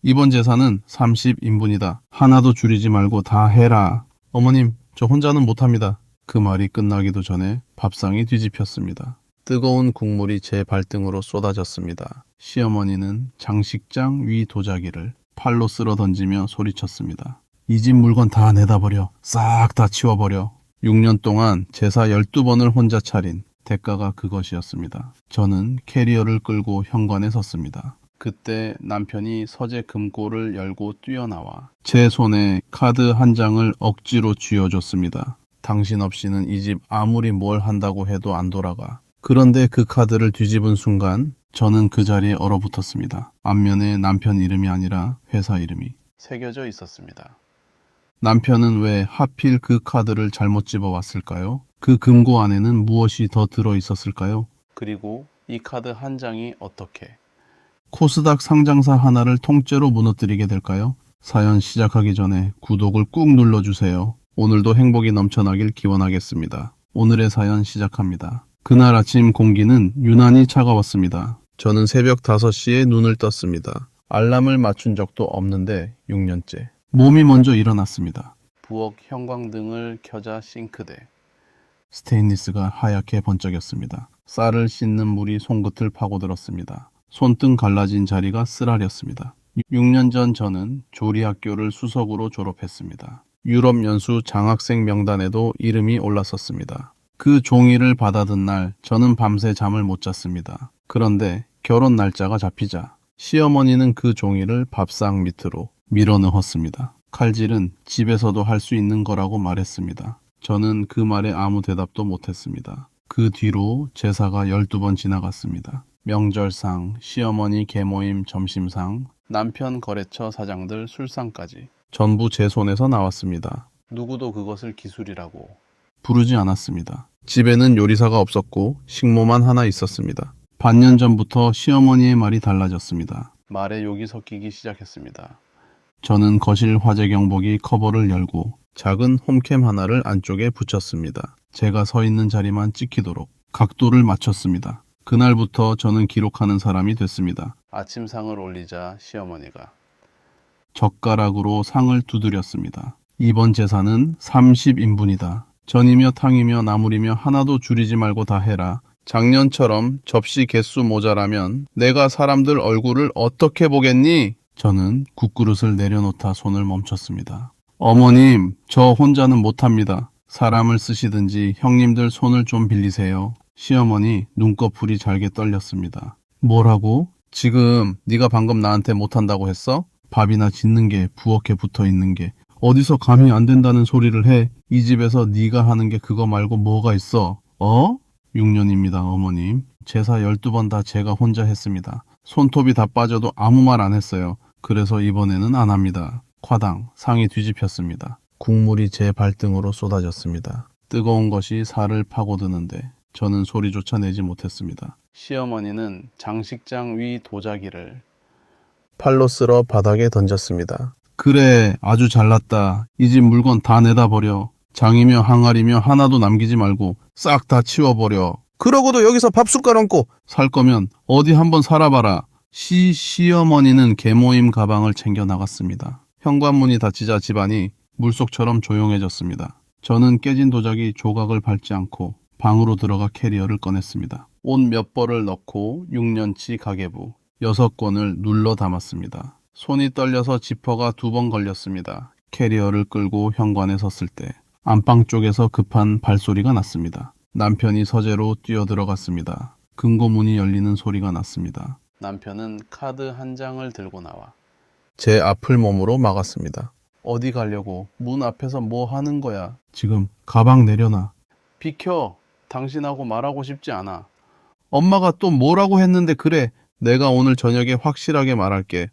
이번 제사는 30인분이다. 하나도 줄이지 말고 다 해라. 어머님, 저 혼자는 못합니다. 그 말이 끝나기도 전에 밥상이 뒤집혔습니다. 뜨거운 국물이 제 발등으로 쏟아졌습니다. 시어머니는 장식장 위 도자기를 팔로 쓸어 던지며 소리쳤습니다. 이 집 물건 다 내다 버려. 싹 다 치워버려. 6년 동안 제사 12번을 혼자 차린 대가가 그것이었습니다. 저는 캐리어를 끌고 현관에 섰습니다. 그때 남편이 서재 금고를 열고 뛰어나와 제 손에 카드 한 장을 억지로 쥐어줬습니다. 당신 없이는 이 집 아무리 뭘 한다고 해도 안 돌아가. 그런데 그 카드를 뒤집은 순간 저는 그 자리에 얼어붙었습니다. 앞면에 남편 이름이 아니라 회사 이름이 새겨져 있었습니다. 남편은 왜 하필 그 카드를 잘못 집어왔을까요? 그 금고 안에는 무엇이 더 들어있었을까요? 그리고 이 카드 한 장이 어떻게 코스닥 상장사 하나를 통째로 무너뜨리게 될까요? 사연 시작하기 전에 구독을 꾹 눌러주세요. 오늘도 행복이 넘쳐나길 기원하겠습니다. 오늘의 사연 시작합니다. 그날 아침 공기는 유난히 차가웠습니다. 저는 새벽 5시에 눈을 떴습니다. 알람을 맞춘 적도 없는데 6년째. 몸이 먼저 일어났습니다. 부엌 형광등을 켜자 싱크대. 스테인리스가 하얗게 번쩍였습니다. 쌀을 씻는 물이 손끝을 파고들었습니다. 손등 갈라진 자리가 쓰라렸습니다. 6년 전 저는 조리학교를 수석으로 졸업했습니다. 유럽 연수 장학생 명단에도 이름이 올랐었습니다. 그 종이를 받아든 날 저는 밤새 잠을 못 잤습니다. 그런데 결혼 날짜가 잡히자 시어머니는 그 종이를 밥상 밑으로 밀어넣었습니다. 칼질은 집에서도 할 수 있는 거라고 말했습니다. 저는 그 말에 아무 대답도 못했습니다. 그 뒤로 제사가 12번 지나갔습니다. 명절상, 시어머니 계모임 점심상, 남편 거래처 사장들 술상까지 전부 제 손에서 나왔습니다. 누구도 그것을 기술이라고 부르지 않았습니다. 집에는 요리사가 없었고 식모만 하나 있었습니다. 반년 전부터 시어머니의 말이 달라졌습니다. 말에 욕이 섞이기 시작했습니다. 저는 거실 화재 경보기 커버를 열고 작은 홈캠 하나를 안쪽에 붙였습니다. 제가 서 있는 자리만 찍히도록 각도를 맞췄습니다. 그날부터 저는 기록하는 사람이 됐습니다. 아침상을 올리자 시어머니가 젓가락으로 상을 두드렸습니다. 이번 제사는 30인분이다. 전이며 탕이며 나물이며 하나도 줄이지 말고 다 해라. 작년처럼 접시 개수 모자라면 내가 사람들 얼굴을 어떻게 보겠니? 저는 국그릇을 내려놓다 손을 멈췄습니다. 어머님, 저 혼자는 못합니다. 사람을 쓰시든지 형님들 손을 좀 빌리세요. 시어머니 눈꺼풀이 잘게 떨렸습니다. 뭐라고? 지금 네가 방금 나한테 못한다고 했어? 밥이나 짓는 게 부엌에 붙어 있는 게 어디서 감히 안 된다는 소리를 해? 이 집에서 네가 하는 게 그거 말고 뭐가 있어? 6년입니다, 어머님. 제사 12번 다 제가 혼자 했습니다. 손톱이 다 빠져도 아무 말 안 했어요. 그래서 이번에는 안 합니다. 과당, 상이 뒤집혔습니다. 국물이 제 발등으로 쏟아졌습니다. 뜨거운 것이 살을 파고드는데 저는 소리조차 내지 못했습니다. 시어머니는 장식장 위 도자기를 팔로 쓸어 바닥에 던졌습니다. 그래, 아주 잘났다. 이 집 물건 다 내다 버려. 장이며 항아리며 하나도 남기지 말고 싹 다 치워버려. 그러고도 여기서 밥숟갈 얹고 살 거면 어디 한번 살아봐라. 시어머니는 계모임 가방을 챙겨 나갔습니다. 현관문이 닫히자 집안이 물속처럼 조용해졌습니다. 저는 깨진 도자기 조각을 밟지 않고 방으로 들어가 캐리어를 꺼냈습니다. 옷 몇 벌을 넣고 6년치 가계부 6권을 눌러 담았습니다. 손이 떨려서 지퍼가 2번 걸렸습니다. 캐리어를 끌고 현관에 섰을 때 안방 쪽에서 급한 발소리가 났습니다. 남편이 서재로 뛰어들어갔습니다. 금고문이 열리는 소리가 났습니다. 남편은 카드 한 장을 들고 나와 제 앞을 몸으로 막았습니다. 어디 가려고? 문 앞에서 뭐 하는 거야? 지금 가방 내려놔. 비켜. 당신하고 말하고 싶지 않아. 엄마가 또 뭐라고 했는데 그래. 내가 오늘 저녁에 확실하게 말할게.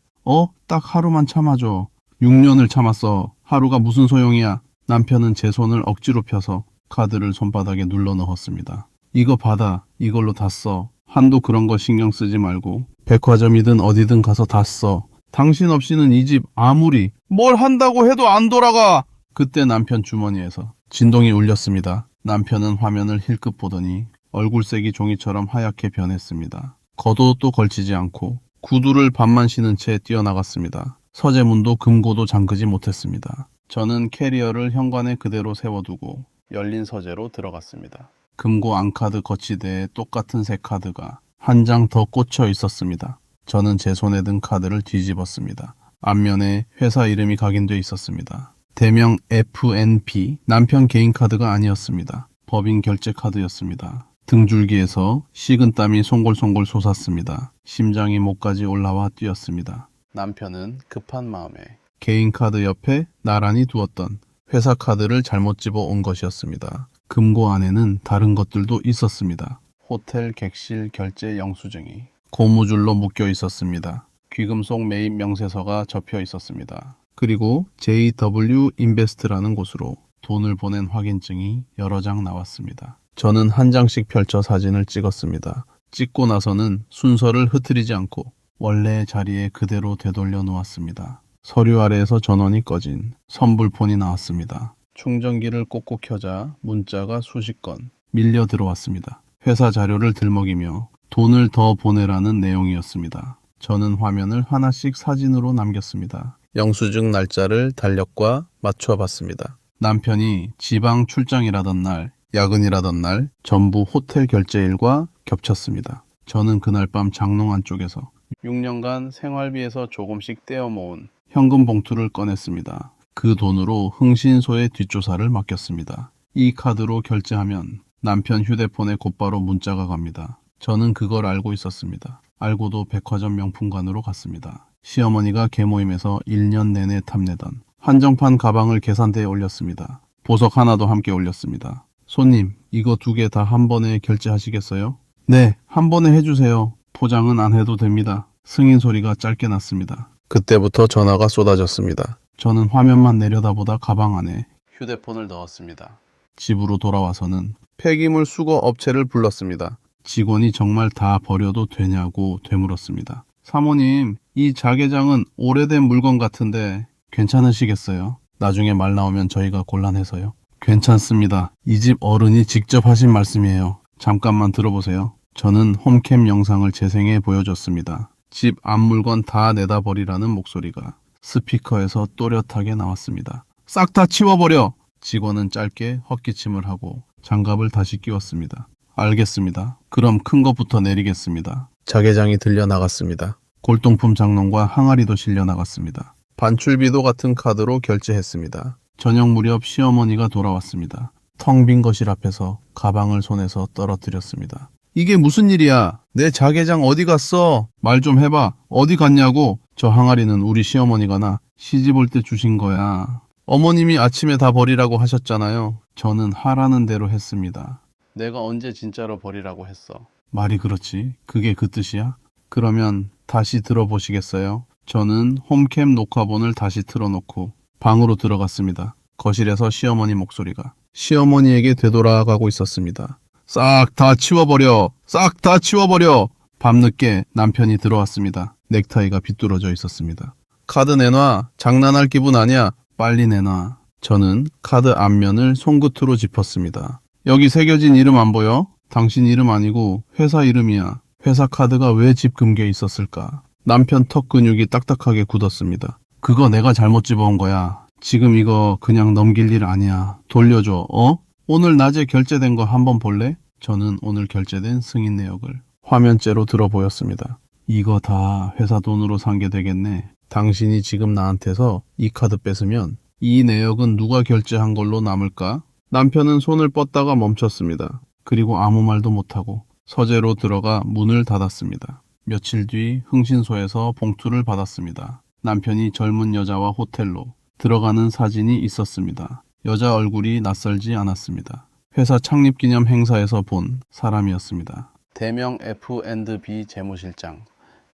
딱 하루만 참아줘. 6년을 참았어. 하루가 무슨 소용이야. 남편은 제 손을 억지로 펴서 카드를 손바닥에 눌러 넣었습니다. 이거 받아. 이걸로 다 써. 한도 그런 거 신경 쓰지 말고 백화점이든 어디든 가서 다 써. 당신 없이는 이 집 아무리 뭘 한다고 해도 안 돌아가. 그때 남편 주머니에서 진동이 울렸습니다. 남편은 화면을 힐끗 보더니 얼굴색이 종이처럼 하얗게 변했습니다. 겉옷도 걸치지 않고 구두를 반만 신은 채 뛰어나갔습니다. 서재문도 금고도 잠그지 못했습니다. 저는 캐리어를 현관에 그대로 세워두고 열린 서재로 들어갔습니다. 금고 안카드 거치대에 똑같은 새 카드가 한 장 더 꽂혀 있었습니다. 저는 제 손에 든 카드를 뒤집었습니다. 앞면에 회사 이름이 각인돼 있었습니다. 대명 FNP, 남편 개인 카드가 아니었습니다. 법인 결제 카드였습니다. 등줄기에서 식은땀이 송골송골 솟았습니다. 심장이 목까지 올라와 뛰었습니다. 남편은 급한 마음에 개인 카드 옆에 나란히 두었던 회사 카드를 잘못 집어 온 것이었습니다. 금고 안에는 다른 것들도 있었습니다. 호텔 객실 결제 영수증이 고무줄로 묶여 있었습니다. 귀금속 매입 명세서가 접혀 있었습니다. 그리고 JW 인베스트라는 곳으로 돈을 보낸 확인증이 여러 장 나왔습니다. 저는 한 장씩 펼쳐 사진을 찍었습니다. 찍고 나서는 순서를 흐트리지 않고 원래의 자리에 그대로 되돌려 놓았습니다. 서류 아래에서 전원이 꺼진 선불폰이 나왔습니다. 충전기를 꼭꼭 켜자 문자가 수십 건 밀려 들어왔습니다. 회사 자료를 들먹이며 돈을 더 보내라는 내용이었습니다. 저는 화면을 하나씩 사진으로 남겼습니다. 영수증 날짜를 달력과 맞춰봤습니다. 남편이 지방 출장이라던 날, 야근이라던 날 전부 호텔 결제일과 겹쳤습니다. 저는 그날 밤 장롱 안쪽에서 6년간 생활비에서 조금씩 떼어 모은 현금 봉투를 꺼냈습니다. 그 돈으로 흥신소에 뒷조사를 맡겼습니다. 이 카드로 결제하면 남편 휴대폰에 곧바로 문자가 갑니다. 저는 그걸 알고 있었습니다. 알고도 백화점 명품관으로 갔습니다. 시어머니가 개모임에서 1년 내내 탐내던 한정판 가방을 계산대에 올렸습니다. 보석 하나도 함께 올렸습니다. 손님, 이거 2개 다 한 번에 결제하시겠어요? 네, 한 번에 해주세요. 포장은 안 해도 됩니다. 승인 소리가 짧게 났습니다. 그때부터 전화가 쏟아졌습니다. 저는 화면만 내려다보다 가방 안에 휴대폰을 넣었습니다. 집으로 돌아와서는 폐기물 수거 업체를 불렀습니다. 직원이 정말 다 버려도 되냐고 되물었습니다. 사모님, 이 자개장은 오래된 물건 같은데 괜찮으시겠어요? 나중에 말 나오면 저희가 곤란해서요. 괜찮습니다. 이 집 어른이 직접 하신 말씀이에요. 잠깐만 들어보세요. 저는 홈캠 영상을 재생해 보여줬습니다. 집 앞물건 다 내다 버리라는 목소리가 스피커에서 또렷하게 나왔습니다. 싹 다 치워버려! 직원은 짧게 헛기침을 하고 장갑을 다시 끼웠습니다. 알겠습니다. 그럼 큰 것부터 내리겠습니다. 자개장이 들려 나갔습니다. 골동품 장롱과 항아리도 실려 나갔습니다. 반출비도 같은 카드로 결제했습니다. 저녁 무렵 시어머니가 돌아왔습니다. 텅 빈 거실 앞에서 가방을 손에서 떨어뜨렸습니다. 이게 무슨 일이야? 내 자개장 어디 갔어? 말 좀 해봐. 어디 갔냐고? 저 항아리는 우리 시어머니가 나 시집 올 때 주신 거야. 어머님이 아침에 다 버리라고 하셨잖아요. 저는 하라는 대로 했습니다. 내가 언제 진짜로 버리라고 했어? 말이 그렇지. 그게 그 뜻이야? 그러면 다시 들어보시겠어요? 저는 홈캠 녹화본을 다시 틀어놓고 방으로 들어갔습니다. 거실에서 시어머니 목소리가 시어머니에게 되돌아가고 있었습니다. 싹 다 치워버려! 싹 다 치워버려! 밤늦게 남편이 들어왔습니다. 넥타이가 비뚤어져 있었습니다. 카드 내놔. 장난할 기분 아니야. 빨리 내놔. 저는 카드 앞면을 손끝으로 짚었습니다. 여기 새겨진 이름 안 보여? 당신 이름 아니고 회사 이름이야. 회사 카드가 왜 집 금괴에 있었을까? 남편 턱 근육이 딱딱하게 굳었습니다. 그거 내가 잘못 집어온 거야. 지금 이거 그냥 넘길 일 아니야. 돌려줘. 어? 오늘 낮에 결제된 거 한번 볼래? 저는 오늘 결제된 승인 내역을 화면째로 들어 보였습니다. 이거 다 회사 돈으로 산 게 되겠네. 당신이 지금 나한테서 이 카드 뺏으면 이 내역은 누가 결제한 걸로 남을까? 남편은 손을 뻗다가 멈췄습니다. 그리고 아무 말도 못하고 서재로 들어가 문을 닫았습니다. 며칠 뒤 흥신소에서 봉투를 받았습니다. 남편이 젊은 여자와 호텔로 들어가는 사진이 있었습니다. 여자 얼굴이 낯설지 않았습니다. 회사 창립기념 행사에서 본 사람이었습니다. 대명 F&B 재무실장.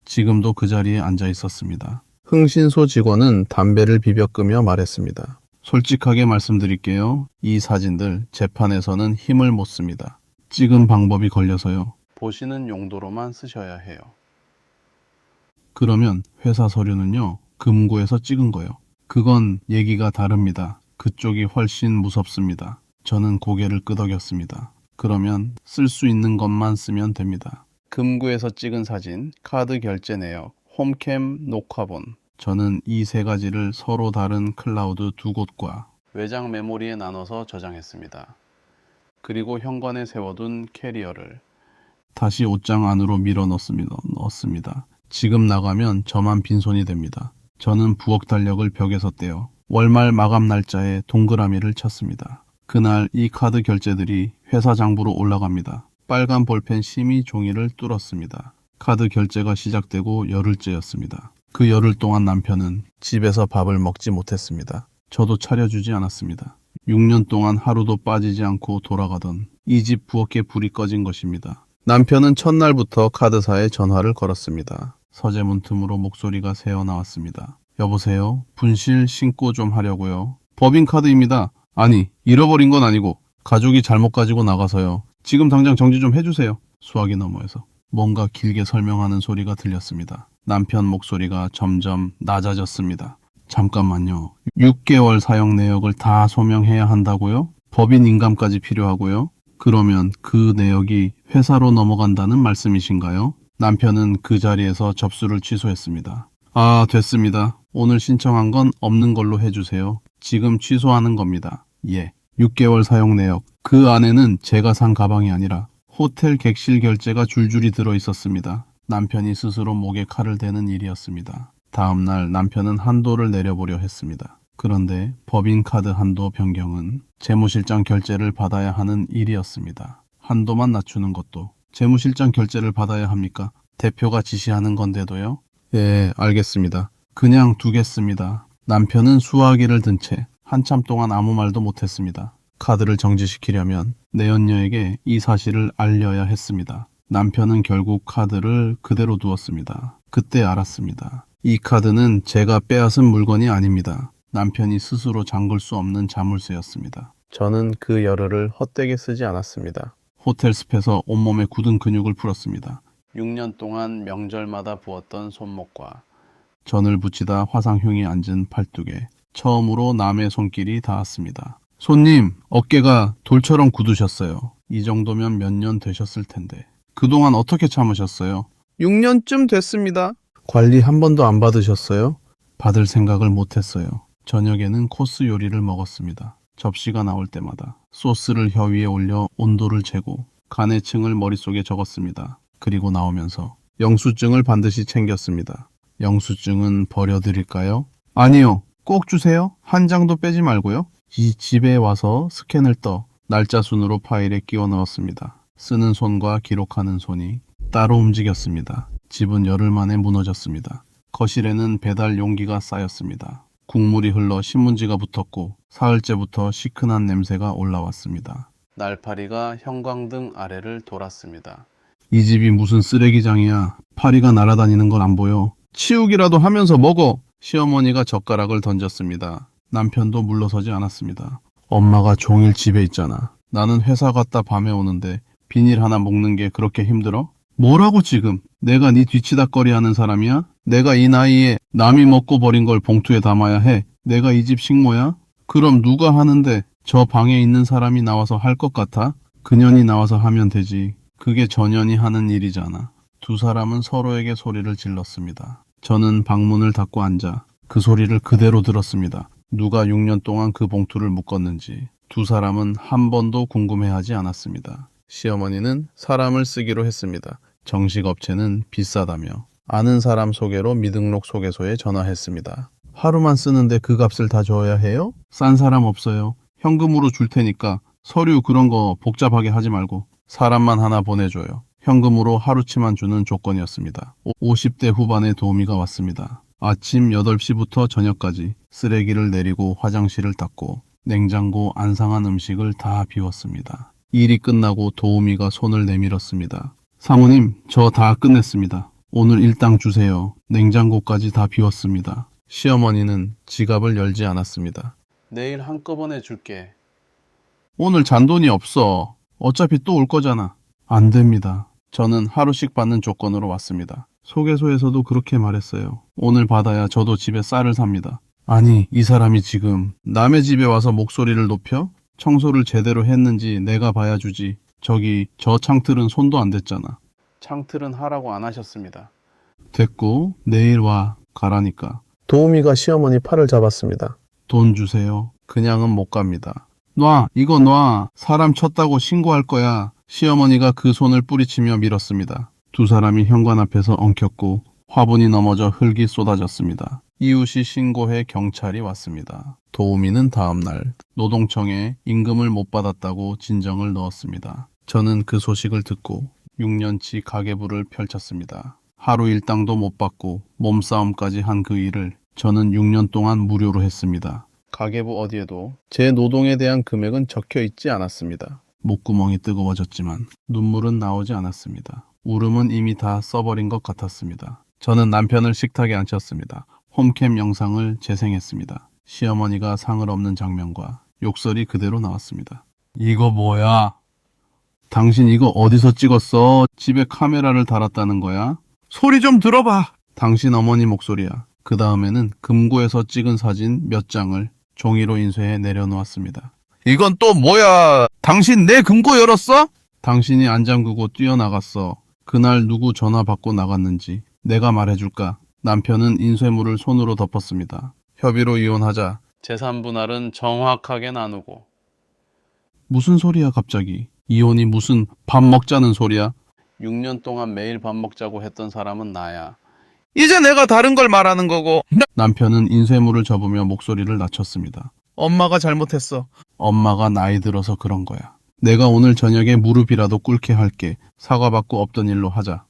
지금도 그 자리에 앉아 있었습니다. 흥신소 직원은 담배를 비벼 끄며 말했습니다. 솔직하게 말씀드릴게요. 이 사진들 재판에서는 힘을 못 씁니다. 찍은 방법이 걸려서요. 보시는 용도로만 쓰셔야 해요. 그러면 회사 서류는요. 금고에서 찍은 거요. 그건 얘기가 다릅니다. 그쪽이 훨씬 무섭습니다. 저는 고개를 끄덕였습니다. 그러면 쓸 수 있는 것만 쓰면 됩니다. 금고에서 찍은 사진, 카드 결제 내역, 홈캠, 녹화본. 저는 이 세 가지를 서로 다른 클라우드 두 곳과 외장 메모리에 나눠서 저장했습니다. 그리고 현관에 세워둔 캐리어를 다시 옷장 안으로 밀어 넣었습니다. 지금 나가면 저만 빈손이 됩니다. 저는 부엌 달력을 벽에서 떼어 월말 마감 날짜에 동그라미를 쳤습니다. 그날 이 카드 결제들이 회사 장부로 올라갑니다. 빨간 볼펜 심이 종이를 뚫었습니다. 카드 결제가 시작되고 열흘째였습니다. 그 열흘 동안 남편은 집에서 밥을 먹지 못했습니다. 저도 차려주지 않았습니다. 6년 동안 하루도 빠지지 않고 돌아가던 이 집 부엌에 불이 꺼진 것입니다. 남편은 첫날부터 카드사에 전화를 걸었습니다. 서재문 틈으로 목소리가 새어나왔습니다. 여보세요? 분실 신고 좀 하려고요. 법인카드입니다. 아니, 잃어버린 건 아니고 가족이 잘못 가지고 나가서요. 지금 당장 정지 좀 해주세요. 수화기 너머에서 뭔가 길게 설명하는 소리가 들렸습니다. 남편 목소리가 점점 낮아졌습니다. 잠깐만요. 6개월 사용 내역을 다 소명해야 한다고요? 법인 인감까지 필요하고요? 그러면 그 내역이 회사로 넘어간다는 말씀이신가요? 남편은 그 자리에서 접수를 취소했습니다. 아, 됐습니다. 오늘 신청한 건 없는 걸로 해주세요. 지금 취소하는 겁니다. 예. 6개월 사용 내역. 그 안에는 제가 산 가방이 아니라 호텔 객실 결제가 줄줄이 들어 있었습니다. 남편이 스스로 목에 칼을 대는 일이었습니다. 다음 날 남편은 한도를 내려보려 했습니다. 그런데 법인카드 한도 변경은 재무실장 결제를 받아야 하는 일이었습니다. 한도만 낮추는 것도 재무실장 결제를 받아야 합니까? 대표가 지시하는 건데도요? 예, 알겠습니다. 그냥 두겠습니다. 남편은 수화기를 든 채 한참 동안 아무 말도 못했습니다. 카드를 정지시키려면 내연녀에게 이 사실을 알려야 했습니다. 남편은 결국 카드를 그대로 두었습니다. 그때 알았습니다. 이 카드는 제가 빼앗은 물건이 아닙니다. 남편이 스스로 잠글 수 없는 자물쇠였습니다. 저는 그 열흘을 헛되게 쓰지 않았습니다. 호텔 숲에서 온몸에 굳은 근육을 풀었습니다. 6년 동안 명절마다 부었던 손목과 전을 붙이다 화상흉이 앉은 팔뚝에 처음으로 남의 손길이 닿았습니다. 손님, 어깨가 돌처럼 굳으셨어요. 이 정도면 몇 년 되셨을 텐데. 그동안 어떻게 참으셨어요? 6년쯤 됐습니다. 관리 한 번도 안 받으셨어요? 받을 생각을 못했어요. 저녁에는 코스 요리를 먹었습니다. 접시가 나올 때마다 소스를 혀 위에 올려 온도를 재고 간해층을 머릿속에 적었습니다. 그리고 나오면서 영수증을 반드시 챙겼습니다. 영수증은 버려드릴까요? 아니요. 꼭 주세요. 한 장도 빼지 말고요. 이 집에 와서 스캔을 떠 날짜 순으로 파일에 끼워 넣었습니다. 쓰는 손과 기록하는 손이 따로 움직였습니다. 집은 열흘 만에 무너졌습니다. 거실에는 배달 용기가 쌓였습니다. 국물이 흘러 신문지가 붙었고 사흘째부터 시큰한 냄새가 올라왔습니다. 날파리가 형광등 아래를 돌았습니다. 이 집이 무슨 쓰레기장이야. 파리가 날아다니는 건 안 보여. 치우기라도 하면서 먹어. 시어머니가 젓가락을 던졌습니다. 남편도 물러서지 않았습니다. 엄마가 종일 집에 있잖아. 나는 회사 갔다 밤에 오는데 비닐 하나 묶는 게 그렇게 힘들어? 뭐라고 지금? 내가 네 뒤치다꺼리 하는 사람이야? 내가 이 나이에 남이 먹고 버린 걸 봉투에 담아야 해. 내가 이 집 식모야? 그럼 누가 하는데 저 방에 있는 사람이 나와서 할 것 같아? 그년이 나와서 하면 되지. 그게 전현이 하는 일이잖아. 두 사람은 서로에게 소리를 질렀습니다. 저는 방문을 닫고 앉아 그 소리를 그대로 들었습니다. 누가 6년 동안 그 봉투를 묶었는지 두 사람은 한 번도 궁금해하지 않았습니다. 시어머니는 사람을 쓰기로 했습니다. 정식 업체는 비싸다며 아는 사람 소개로 미등록 소개소에 전화했습니다. 하루만 쓰는데 그 값을 다 줘야 해요? 싼 사람 없어요. 현금으로 줄 테니까 서류 그런 거 복잡하게 하지 말고 사람만 하나 보내줘요. 현금으로 하루치만 주는 조건이었습니다. 50대 후반의 도우미가 왔습니다. 아침 8시부터 저녁까지 쓰레기를 내리고 화장실을 닦고 냉장고 안 상한 음식을 다 비웠습니다. 일이 끝나고 도우미가 손을 내밀었습니다. 사모님, 저 다 끝냈습니다. 오늘 일당 주세요. 냉장고까지 다 비웠습니다. 시어머니는 지갑을 열지 않았습니다. 내일 한꺼번에 줄게. 오늘 잔돈이 없어. 어차피 또 올 거잖아. 안 됩니다. 저는 하루씩 받는 조건으로 왔습니다. 소개소에서도 그렇게 말했어요. 오늘 받아야 저도 집에 쌀을 삽니다. 아니, 이 사람이 지금 남의 집에 와서 목소리를 높여? 청소를 제대로 했는지 내가 봐야 주지. 저기 저 창틀은 손도 안 댔잖아. 창틀은 하라고 안 하셨습니다. 됐고 내일 와 가라니까. 도우미가 시어머니 팔을 잡았습니다. 돈 주세요. 그냥은 못 갑니다. 놔, 이거 놔. 사람 쳤다고 신고할 거야. 시어머니가 그 손을 뿌리치며 밀었습니다. 두 사람이 현관 앞에서 엉켰고 화분이 넘어져 흙이 쏟아졌습니다. 이웃이 신고해 경찰이 왔습니다. 도우미는 다음날 노동청에 임금을 못 받았다고 진정을 넣었습니다. 저는 그 소식을 듣고 6년치 가계부를 펼쳤습니다. 하루 일당도 못 받고 몸싸움까지 한 그 일을 저는 6년 동안 무료로 했습니다. 가계부 어디에도 제 노동에 대한 금액은 적혀 있지 않았습니다. 목구멍이 뜨거워졌지만 눈물은 나오지 않았습니다. 울음은 이미 다 써버린 것 같았습니다. 저는 남편을 식탁에 앉혔습니다. 홈캠 영상을 재생했습니다. 시어머니가 상을 엎는 장면과 욕설이 그대로 나왔습니다. 이거 뭐야? 당신 이거 어디서 찍었어? 집에 카메라를 달았다는 거야? 소리 좀 들어봐! 당신 어머니 목소리야. 그 다음에는 금고에서 찍은 사진 몇 장을 종이로 인쇄해 내려놓았습니다. 이건 또 뭐야? 당신 내 금고 열었어? 당신이 안 잠그고 뛰어나갔어. 그날 누구 전화 받고 나갔는지 내가 말해줄까? 남편은 인쇄물을 손으로 덮었습니다. 협의로 이혼하자. 재산 분할은 정확하게 나누고. 무슨 소리야 갑자기? 이혼이 무슨 밥 먹자는 소리야? 6년 동안 매일 밥 먹자고 했던 사람은 나야. 이제 내가 다른 걸 말하는 거고. 남편은 인쇄물을 접으며 목소리를 낮췄습니다. 엄마가 잘못했어. 엄마가 나이 들어서 그런 거야. 내가 오늘 저녁에 무릎이라도 꿇게 할게. 사과받고 없던 일로 하자.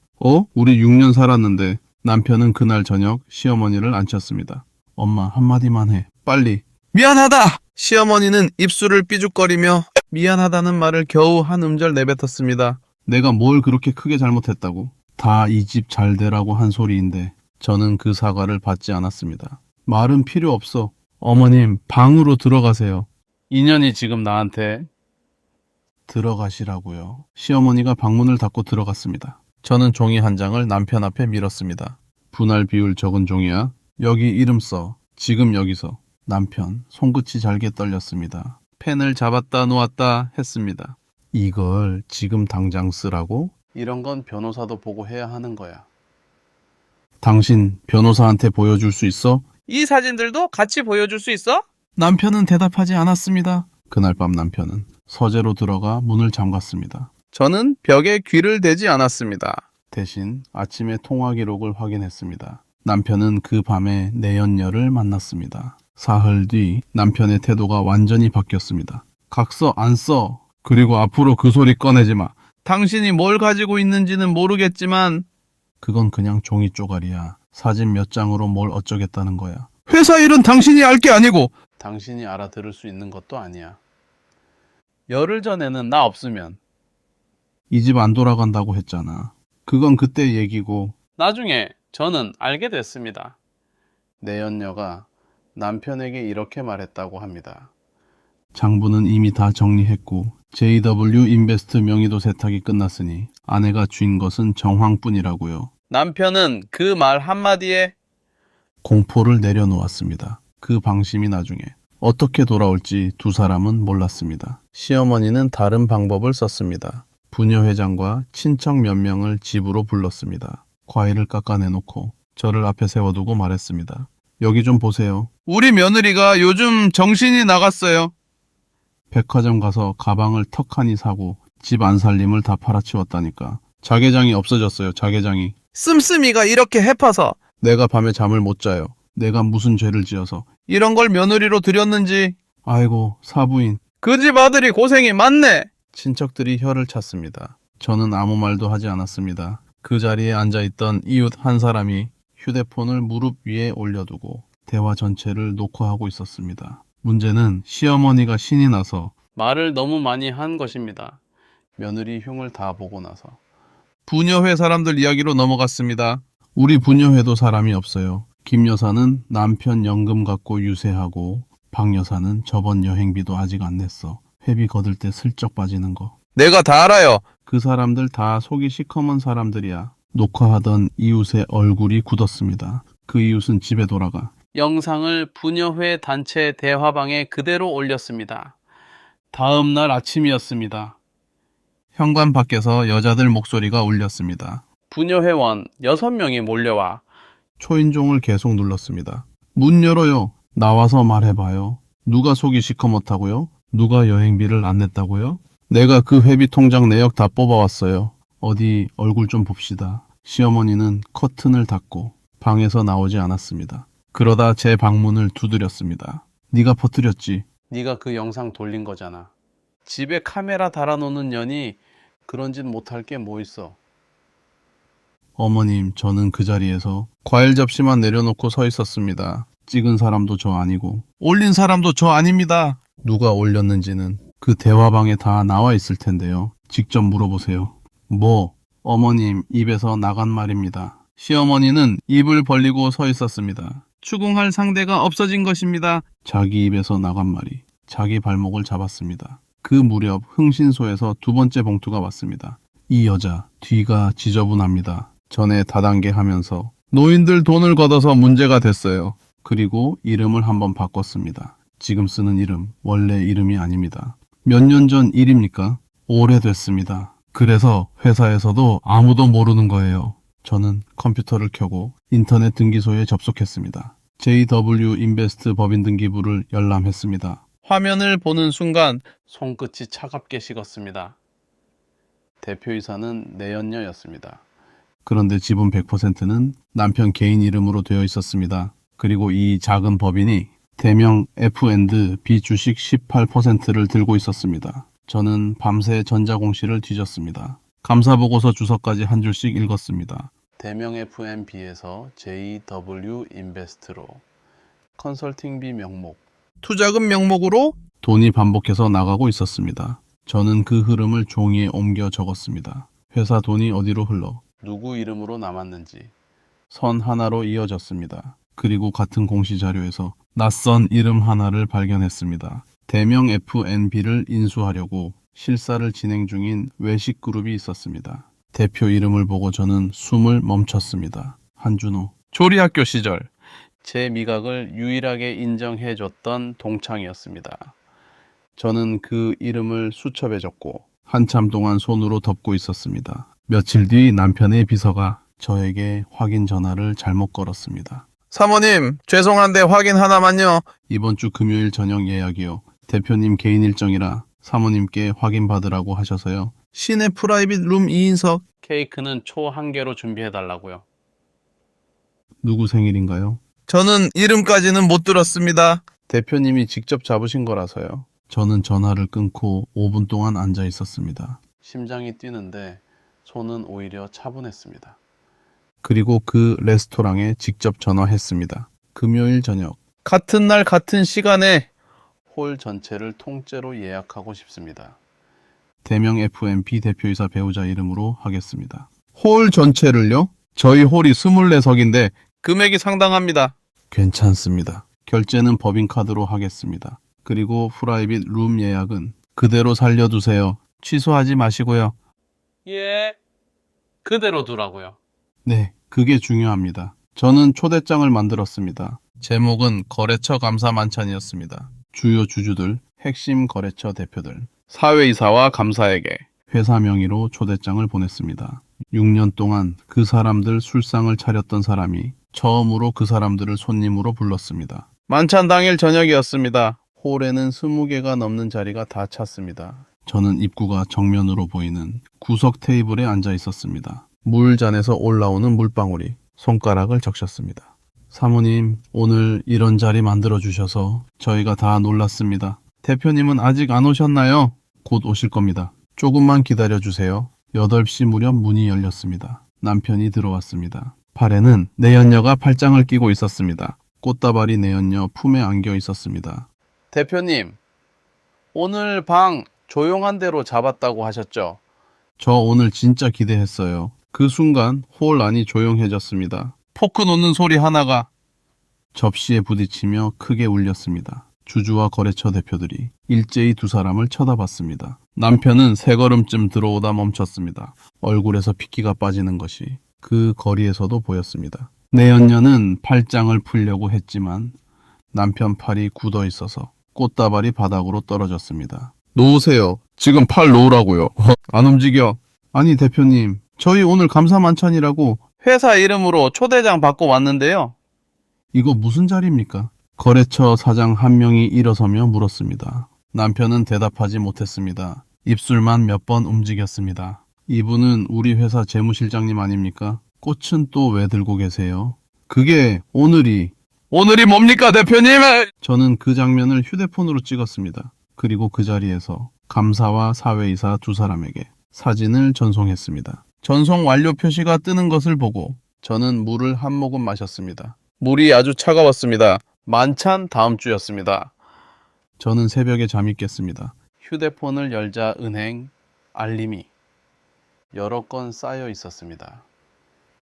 우리 6년 살았는데. 남편은 그날 저녁 시어머니를 앉혔습니다. 엄마 한마디만 해. 빨리. 미안하다! 시어머니는 입술을 삐죽거리며 미안하다는 말을 겨우 한 음절 내뱉었습니다. 내가 뭘 그렇게 크게 잘못했다고? 다 이 집 잘 되라고 한 소리인데 저는 그 사과를 받지 않았습니다. 말은 필요 없어. 어머님 방으로 들어가세요. 인연이 지금 나한테 들어가시라고요. 시어머니가 방문을 닫고 들어갔습니다. 저는 종이 한 장을 남편 앞에 밀었습니다. 분할 비율 적은 종이야. 여기 이름 써. 지금 여기서. 남편 손끝이 잘게 떨렸습니다. 펜을 잡았다 놓았다 했습니다. 이걸 지금 당장 쓰라고? 이런 건 변호사도 보고 해야 하는 거야. 당신 변호사한테 보여줄 수 있어? 이 사진들도 같이 보여줄 수 있어? 남편은 대답하지 않았습니다. 그날 밤 남편은 서재로 들어가 문을 잠갔습니다. 저는 벽에 귀를 대지 않았습니다. 대신 아침에 통화 기록을 확인했습니다. 남편은 그 밤에 내연녀를 만났습니다. 사흘 뒤 남편의 태도가 완전히 바뀌었습니다. 각서 안 써. 그리고 앞으로 그 소리 꺼내지 마. 당신이 뭘 가지고 있는지는 모르겠지만 그건 그냥 종이 쪼가리야. 사진 몇 장으로 뭘 어쩌겠다는 거야. 회사 일은 당신이 알 게 아니고 당신이 알아들을 수 있는 것도 아니야. 열흘 전에는 나 없으면 이 집 안 돌아간다고 했잖아. 그건 그때 얘기고 나중에 저는 알게 됐습니다. 내연녀가 남편에게 이렇게 말했다고 합니다. 장부는 이미 다 정리했고 JW 인베스트 명의도 세탁이 끝났으니 아내가 쥔 것은 정황뿐이라고요. 남편은 그 말 한마디에 공포를 내려놓았습니다. 그 방심이 나중에 어떻게 돌아올지 두 사람은 몰랐습니다. 시어머니는 다른 방법을 썼습니다. 부녀회장과 친척 몇 명을 집으로 불렀습니다. 과일을 깎아내놓고 저를 앞에 세워두고 말했습니다. 여기 좀 보세요. 우리 며느리가 요즘 정신이 나갔어요. 백화점 가서 가방을 턱하니 사고 집 안살림을 다 팔아치웠다니까. 자개장이 없어졌어요. 자개장이. 씀씀이가 이렇게 해파서 내가 밤에 잠을 못 자요. 내가 무슨 죄를 지어서 이런 걸 며느리로 들였는지. 아이고 사부인. 그 집 아들이 고생이 많네. 친척들이 혀를 찼습니다. 저는 아무 말도 하지 않았습니다. 그 자리에 앉아있던 이웃 한 사람이 휴대폰을 무릎 위에 올려두고 대화 전체를 녹화하고 있었습니다. 문제는 시어머니가 신이 나서 말을 너무 많이 한 것입니다. 며느리 흉을 다 보고 나서 부녀회 사람들 이야기로 넘어갔습니다. 우리 부녀회도 사람이 없어요. 김 여사는 남편 연금 갖고 유세하고 박 여사는 저번 여행비도 아직 안 냈어. 회비 거둘 때 슬쩍 빠지는 거. 내가 다 알아요. 그 사람들 다 속이 시커먼 사람들이야. 녹화하던 이웃의 얼굴이 굳었습니다. 그 이웃은 집에 돌아가 영상을 부녀회 단체 대화방에 그대로 올렸습니다. 다음 날 아침이었습니다. 현관 밖에서 여자들 목소리가 울렸습니다. 부녀 회원 6명이 몰려와 초인종을 계속 눌렀습니다. 문 열어요. 나와서 말해봐요. 누가 속이 시커멓다고요? 누가 여행비를 안 냈다고요? 내가 그 회비 통장 내역 다 뽑아왔어요. 어디 얼굴 좀 봅시다. 시어머니는 커튼을 닫고 방에서 나오지 않았습니다. 그러다 제 방문을 두드렸습니다. 네가 퍼뜨렸지. 네가 그 영상 돌린 거잖아. 집에 카메라 달아놓는 년이 그런 짓 못할 게 뭐 있어. 어머님, 저는 그 자리에서 과일 접시만 내려놓고 서 있었습니다. 찍은 사람도 저 아니고 올린 사람도 저 아닙니다. 누가 올렸는지는 그 대화방에 다 나와 있을 텐데요. 직접 물어보세요. 뭐? 어머님 입에서 나간 말입니다. 시어머니는 입을 벌리고 서 있었습니다. 추궁할 상대가 없어진 것입니다. 자기 입에서 나간 말이 자기 발목을 잡았습니다. 그 무렵 흥신소에서 두 번째 봉투가 왔습니다. 이 여자 뒤가 지저분합니다. 전에 다단계 하면서 노인들 돈을 걷어서 문제가 됐어요. 그리고 이름을 한번 바꿨습니다. 지금 쓰는 이름 원래 이름이 아닙니다. 몇 년 전 일입니까? 오래됐습니다. 그래서 회사에서도 아무도 모르는 거예요. 저는 컴퓨터를 켜고 인터넷 등기소에 접속했습니다. JW 인베스트 법인 등기부를 열람했습니다. 화면을 보는 순간 손끝이 차갑게 식었습니다. 대표이사는 내연녀였습니다. 그런데 지분 100%는 남편 개인 이름으로 되어 있었습니다. 그리고 이 작은 법인이 대명 F&B 주식 18%를 들고 있었습니다. 저는 밤새 전자공시를 뒤졌습니다. 감사보고서 주석까지 한 줄씩 읽었습니다. 대명 FNB에서 JW 인베스트로 컨설팅비 명목, 투자금 명목으로 돈이 반복해서 나가고 있었습니다. 저는 그 흐름을 종이에 옮겨 적었습니다. 회사 돈이 어디로 흘러 누구 이름으로 남았는지. 선 하나로 이어졌습니다. 그리고 같은 공시자료에서 낯선 이름 하나를 발견했습니다. 대명 FNB를 인수하려고 실사를 진행 중인 외식그룹이 있었습니다. 대표 이름을 보고 저는 숨을 멈췄습니다. 한준호. 조리학교 시절 제 미각을 유일하게 인정해줬던 동창이었습니다. 저는 그 이름을 수첩에 적고 한참 동안 손으로 덮고 있었습니다. 며칠 뒤 남편의 비서가 저에게 확인 전화를 잘못 걸었습니다. 사모님, 죄송한데 확인 하나만요. 이번 주 금요일 저녁 예약이요. 대표님 개인 일정이라 사모님께 확인받으라고 하셔서요. 시내 프라이빗 룸 2인석. 케이크는 초 1개로 준비해달라고요. 누구 생일인가요? 저는 이름까지는 못 들었습니다. 대표님이 직접 잡으신 거라서요. 저는 전화를 끊고 5분 동안 앉아 있었습니다. 심장이 뛰는데 손은 오히려 차분했습니다. 그리고 그 레스토랑에 직접 전화했습니다. 금요일 저녁. 같은 날 같은 시간에 홀 전체를 통째로 예약하고 싶습니다. 대명 FNB 대표이사 배우자 이름으로 하겠습니다. 홀 전체를요? 저희 홀이 24석인데 금액이 상당합니다. 괜찮습니다. 결제는 법인카드로 하겠습니다. 그리고 프라이빗 룸 예약은 그대로 살려두세요. 취소하지 마시고요. 예, 그대로 두라고요. 네, 그게 중요합니다. 저는 초대장을 만들었습니다. 제목은 거래처 감사 만찬이었습니다. 주요 주주들, 핵심 거래처 대표들, 사회이사와 감사에게 회사 명의로 초대장을 보냈습니다. 6년 동안 그 사람들 술상을 차렸던 사람이 처음으로 그 사람들을 손님으로 불렀습니다. 만찬 당일 저녁이었습니다. 홀에는 20개가 넘는 자리가 다 찼습니다. 저는 입구가 정면으로 보이는 구석 테이블에 앉아 있었습니다. 물잔에서 올라오는 물방울이 손가락을 적셨습니다. 사모님, 오늘 이런 자리 만들어주셔서 저희가 다 놀랐습니다. 대표님은 아직 안 오셨나요? 곧 오실 겁니다. 조금만 기다려주세요. 8시 무렵 문이 열렸습니다. 남편이 들어왔습니다. 팔에는 내연녀가 팔짱을 끼고 있었습니다. 꽃다발이 내연녀 품에 안겨 있었습니다. 대표님, 오늘 방 조용한 데로 잡았다고 하셨죠? 저 오늘 진짜 기대했어요. 그 순간 홀 안이 조용해졌습니다. 포크 놓는 소리 하나가 접시에 부딪히며 크게 울렸습니다. 주주와 거래처 대표들이 일제히 두 사람을 쳐다봤습니다. 남편은 세 걸음쯤 들어오다 멈췄습니다. 얼굴에서 핏기가 빠지는 것이 그 거리에서도 보였습니다. 내연녀는 팔짱을 풀려고 했지만 남편 팔이 굳어 있어서 꽃다발이 바닥으로 떨어졌습니다. 놓으세요. 지금 팔 놓으라고요. 안 움직여. 아니 대표님, 저희 오늘 감사만찬이라고. 회사 이름으로 초대장 받고 왔는데요. 이거 무슨 자리입니까? 거래처 사장 한 명이 일어서며 물었습니다. 남편은 대답하지 못했습니다. 입술만 몇 번 움직였습니다. 이분은 우리 회사 재무실장님 아닙니까? 꽃은 또 왜 들고 계세요? 그게 오늘이 뭡니까, 대표님? 저는 그 장면을 휴대폰으로 찍었습니다. 그리고 그 자리에서 감사와 사회이사 두 사람에게 사진을 전송했습니다. 전송 완료 표시가 뜨는 것을 보고 저는 물을 한 모금 마셨습니다. 물이 아주 차가웠습니다. 만찬 다음 주였습니다. 저는 새벽에 잠이 깼습니다. 휴대폰을 열자 은행 알림이 여러 건 쌓여 있었습니다.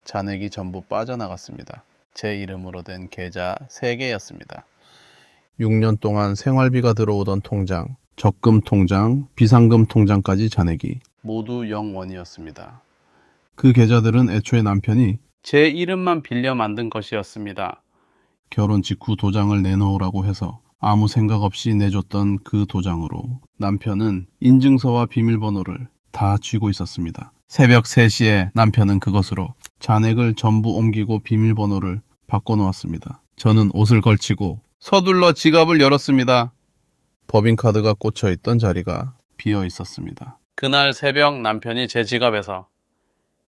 잔액이 전부 빠져나갔습니다. 제 이름으로 된 계좌 3개였습니다. 6년 동안 생활비가 들어오던 통장, 적금 통장, 비상금 통장까지 잔액이 모두 0원이었습니다. 그 계좌들은 애초에 남편이 제 이름만 빌려 만든 것이었습니다. 결혼 직후 도장을 내놓으라고 해서 아무 생각 없이 내줬던 그 도장으로 남편은 인증서와 비밀번호를 다 쥐고 있었습니다. 새벽 3시에 남편은 그것으로 잔액을 전부 옮기고 비밀번호를 바꿔놓았습니다. 저는 옷을 걸치고 서둘러 지갑을 열었습니다. 법인카드가 꽂혀있던 자리가 비어 있었습니다. 그날 새벽 남편이 제 지갑에서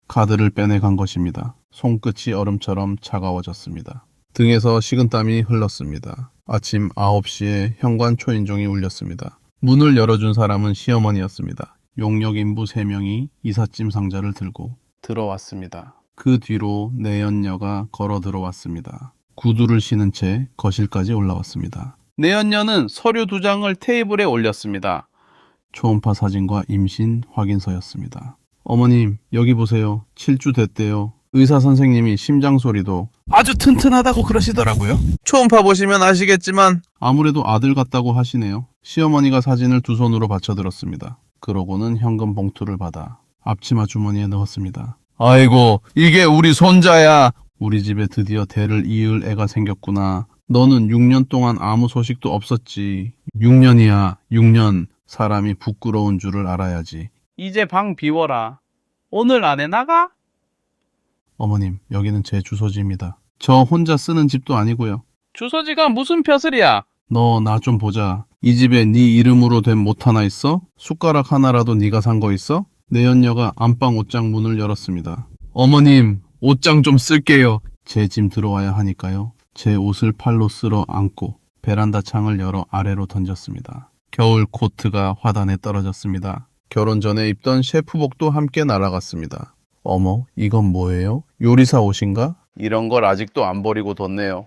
카드를 빼내간 것입니다. 손끝이 얼음처럼 차가워졌습니다. 등에서 식은땀이 흘렀습니다. 아침 9시에 현관 초인종이 울렸습니다. 문을 열어준 사람은 시어머니였습니다. 용역 인부 3명이 이삿짐 상자를 들고 들어왔습니다. 그 뒤로 내연녀가 걸어 들어왔습니다. 구두를 신은 채 거실까지 올라왔습니다. 내연녀는 서류 2장을 테이블에 올렸습니다. 초음파 사진과 임신 확인서였습니다. 어머님, 여기 보세요. 7주 됐대요. 의사 선생님이 심장 소리도 아주 튼튼하다고 그러시더라고요. 초음파 보시면 아시겠지만 아무래도 아들 같다고 하시네요. 시어머니가 사진을 두 손으로 받쳐들었습니다. 그러고는 현금 봉투를 받아 앞치마 주머니에 넣었습니다. 아이고, 이게 우리 손자야. 우리 집에 드디어 대를 이을 애가 생겼구나. 너는 6년 동안 아무 소식도 없었지. 6년이야, 6년. 사람이 부끄러운 줄을 알아야지. 이제 방 비워라. 오늘 안에 나가? 어머님, 여기는 제 주소지입니다. 저 혼자 쓰는 집도 아니고요. 주소지가 무슨 벼슬이야? 너 나 좀 보자. 이 집에 네 이름으로 된 못 하나 있어? 숟가락 하나라도 네가 산 거 있어? 내연녀가 안방 옷장 문을 열었습니다. 어머님, 옷장 좀 쓸게요. 제 짐 들어와야 하니까요. 제 옷을 팔로 쓸어 안고 베란다 창을 열어 아래로 던졌습니다. 겨울 코트가 화단에 떨어졌습니다. 결혼 전에 입던 셰프복도 함께 날아갔습니다. 어머, 이건 뭐예요? 요리사 옷인가? 이런 걸 아직도 안 버리고 뒀네요.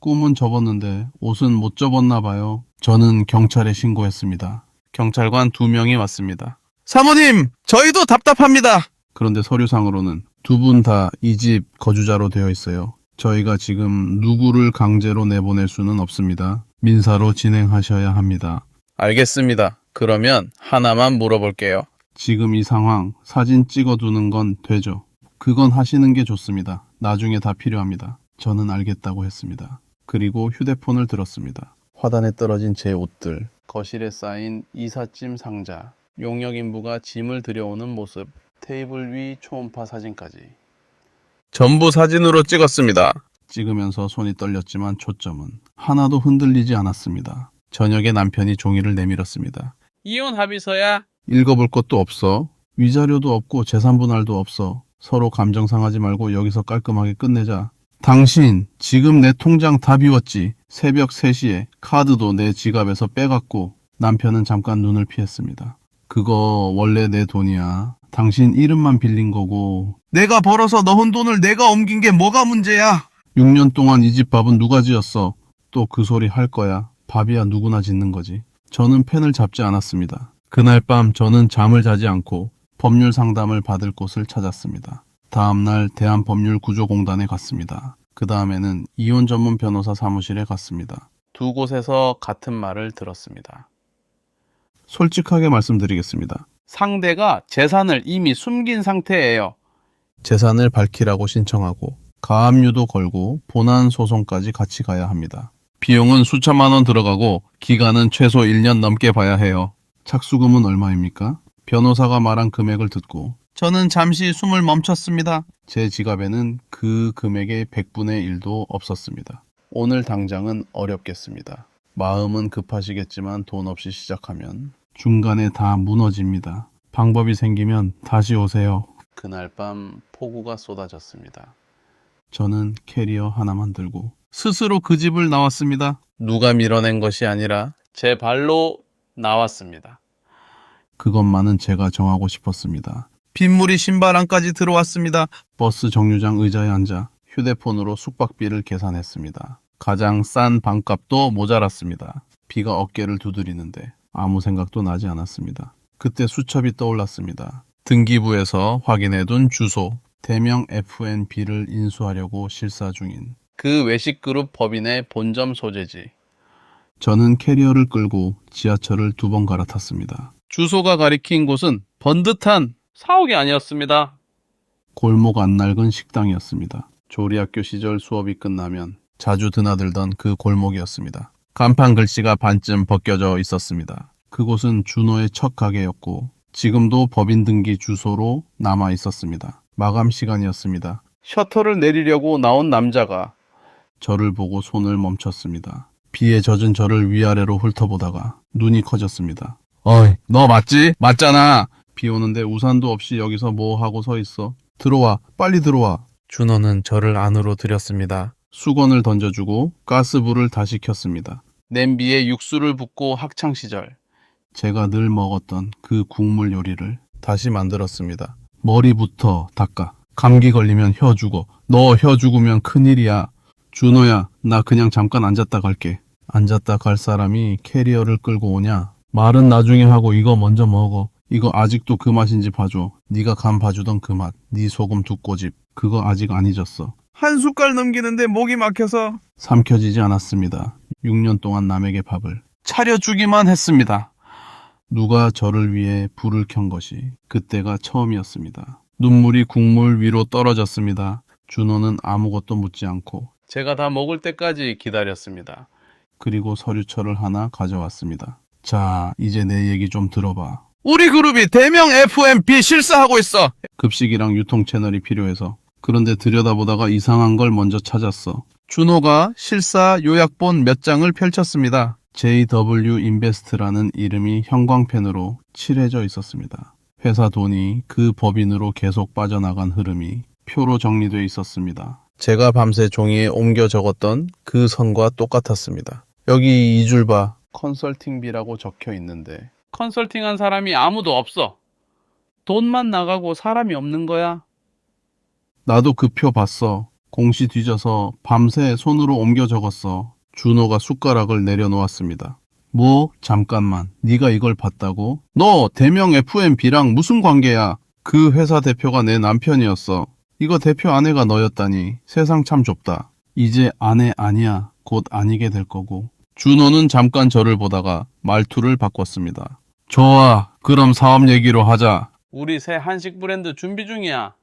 꿈은 접었는데 옷은 못 접었나 봐요. 저는 경찰에 신고했습니다. 경찰관 2명이 왔습니다. 사모님, 저희도 답답합니다. 그런데 서류상으로는 두 분 다 이 집 거주자로 되어 있어요. 저희가 지금 누구를 강제로 내보낼 수는 없습니다. 민사로 진행하셔야 합니다. 알겠습니다. 그러면 하나만 물어볼게요. 지금 이 상황 사진 찍어두는 건 되죠? 그건 하시는 게 좋습니다. 나중에 다 필요합니다. 저는 알겠다고 했습니다. 그리고 휴대폰을 들었습니다. 화단에 떨어진 제 옷들, 거실에 쌓인 이삿짐 상자, 용역 인부가 짐을 들여오는 모습, 테이블 위 초음파 사진까지. 전부 사진으로 찍었습니다. 찍으면서 손이 떨렸지만 초점은 하나도 흔들리지 않았습니다. 저녁에 남편이 종이를 내밀었습니다. 이혼 합의서야. 읽어볼 것도 없어. 위자료도 없고 재산 분할도 없어. 서로 감정 상하지 말고 여기서 깔끔하게 끝내자. 당신 지금 내 통장 다 비웠지. 새벽 3시에 카드도 내 지갑에서 빼갔고. 남편은 잠깐 눈을 피했습니다. 그거 원래 내 돈이야. 당신 이름만 빌린 거고. 내가 벌어서 넣은 돈을 내가 옮긴 게 뭐가 문제야. 6년 동안 이 집 밥은 누가 지었어. 또 그 소리 할 거야. 밥이야 누구나 짓는 거지. 저는 펜을 잡지 않았습니다. 그날 밤 저는 잠을 자지 않고 법률 상담을 받을 곳을 찾았습니다. 다음날 대한법률구조공단에 갔습니다. 그 다음에는 이혼 전문 변호사 사무실에 갔습니다. 두 곳에서 같은 말을 들었습니다. 솔직하게 말씀드리겠습니다. 상대가 재산을 이미 숨긴 상태예요. 재산을 밝히라고 신청하고 가압류도 걸고 본안 소송까지 같이 가야 합니다. 비용은 수천만 원 들어가고 기간은 최소 1년 넘게 봐야 해요. 착수금은 얼마입니까? 변호사가 말한 금액을 듣고 저는 잠시 숨을 멈췄습니다. 제 지갑에는 그 금액의 100분의 1도 없었습니다. 오늘 당장은 어렵겠습니다. 마음은 급하시겠지만 돈 없이 시작하면 중간에 다 무너집니다. 방법이 생기면 다시 오세요. 그날 밤 폭우가 쏟아졌습니다. 저는 캐리어 하나만 들고 스스로 그 집을 나왔습니다. 누가 밀어낸 것이 아니라 제 발로 나왔습니다. 그것만은 제가 정하고 싶었습니다. 빗물이 신발 안까지 들어왔습니다. 버스 정류장 의자에 앉아 휴대폰으로 숙박비를 계산했습니다. 가장 싼 방값도 모자랐습니다. 비가 어깨를 두드리는데 아무 생각도 나지 않았습니다. 그때 수첩이 떠올랐습니다. 등기부에서 확인해둔 주소, 대명 FNB를 인수하려고 실사 중인 그 외식그룹 법인의 본점 소재지. 저는 캐리어를 끌고 지하철을 2번 갈아탔습니다. 주소가 가리킨 곳은 번듯한 사옥이 아니었습니다. 골목 안 낡은 식당이었습니다. 조리학교 시절 수업이 끝나면 자주 드나들던 그 골목이었습니다. 간판 글씨가 반쯤 벗겨져 있었습니다. 그곳은 준호의 첫 가게였고 지금도 법인 등기 주소로 남아 있었습니다. 마감 시간이었습니다. 셔터를 내리려고 나온 남자가 저를 보고 손을 멈췄습니다. 비에 젖은 저를 위아래로 훑어보다가 눈이 커졌습니다. 어이, 너 맞지? 맞잖아. 비 오는데 우산도 없이 여기서 뭐 하고 서 있어? 들어와, 빨리 들어와. 준호는 저를 안으로 들였습니다. 수건을 던져주고 가스불을 다시 켰습니다. 냄비에 육수를 붓고 학창시절 제가 늘 먹었던 그 국물 요리를 다시 만들었습니다. 머리부터 닦아. 감기 걸리면 혀 죽어. 너 혀 죽으면 큰일이야. 준호야, 나 그냥 잠깐 앉았다 갈게. 앉았다 갈 사람이 캐리어를 끌고 오냐? 말은 나중에 하고 이거 먼저 먹어. 이거 아직도 그 맛인지 봐줘. 네가 간 봐주던 그 맛. 네 소금 2꼬집. 그거 아직 안 잊었어. 한 숟갈 넘기는데 목이 막혀서 삼켜지지 않았습니다. 6년 동안 남에게 밥을 차려주기만 했습니다. 누가 저를 위해 불을 켠 것이 그때가 처음이었습니다. 눈물이 국물 위로 떨어졌습니다. 준호는 아무것도 묻지 않고 제가 다 먹을 때까지 기다렸습니다. 그리고 서류철을 하나 가져왔습니다. 자, 이제 내 얘기 좀 들어봐. 우리 그룹이 대명 FMB 실사하고 있어. 급식이랑 유통 채널이 필요해서. 그런데 들여다보다가 이상한 걸 먼저 찾았어. 준호가 실사 요약본 몇 장을 펼쳤습니다. JW 인베스트라는 이름이 형광펜으로 칠해져 있었습니다. 회사 돈이 그 법인으로 계속 빠져나간 흐름이 표로 정리돼 있었습니다. 제가 밤새 종이에 옮겨 적었던 그 선과 똑같았습니다. 여기 이 줄 봐. 컨설팅비라고 적혀 있는데 컨설팅한 사람이 아무도 없어. 돈만 나가고 사람이 없는 거야. 나도 그 표 봤어. 공시 뒤져서 밤새 손으로 옮겨 적었어. 준호가 숟가락을 내려놓았습니다. 뭐? 잠깐만. 네가 이걸 봤다고? 너 대명 FMB랑 무슨 관계야? 그 회사 대표가 내 남편이었어. 이거 대표 아내가 너였다니. 세상 참 좁다. 이제 아내 아니야. 곧 아니게 될 거고. 준호는 잠깐 저를 보다가 말투를 바꿨습니다. 좋아. 그럼 사업 얘기로 하자. 우리 새 한식 브랜드 준비 중이야.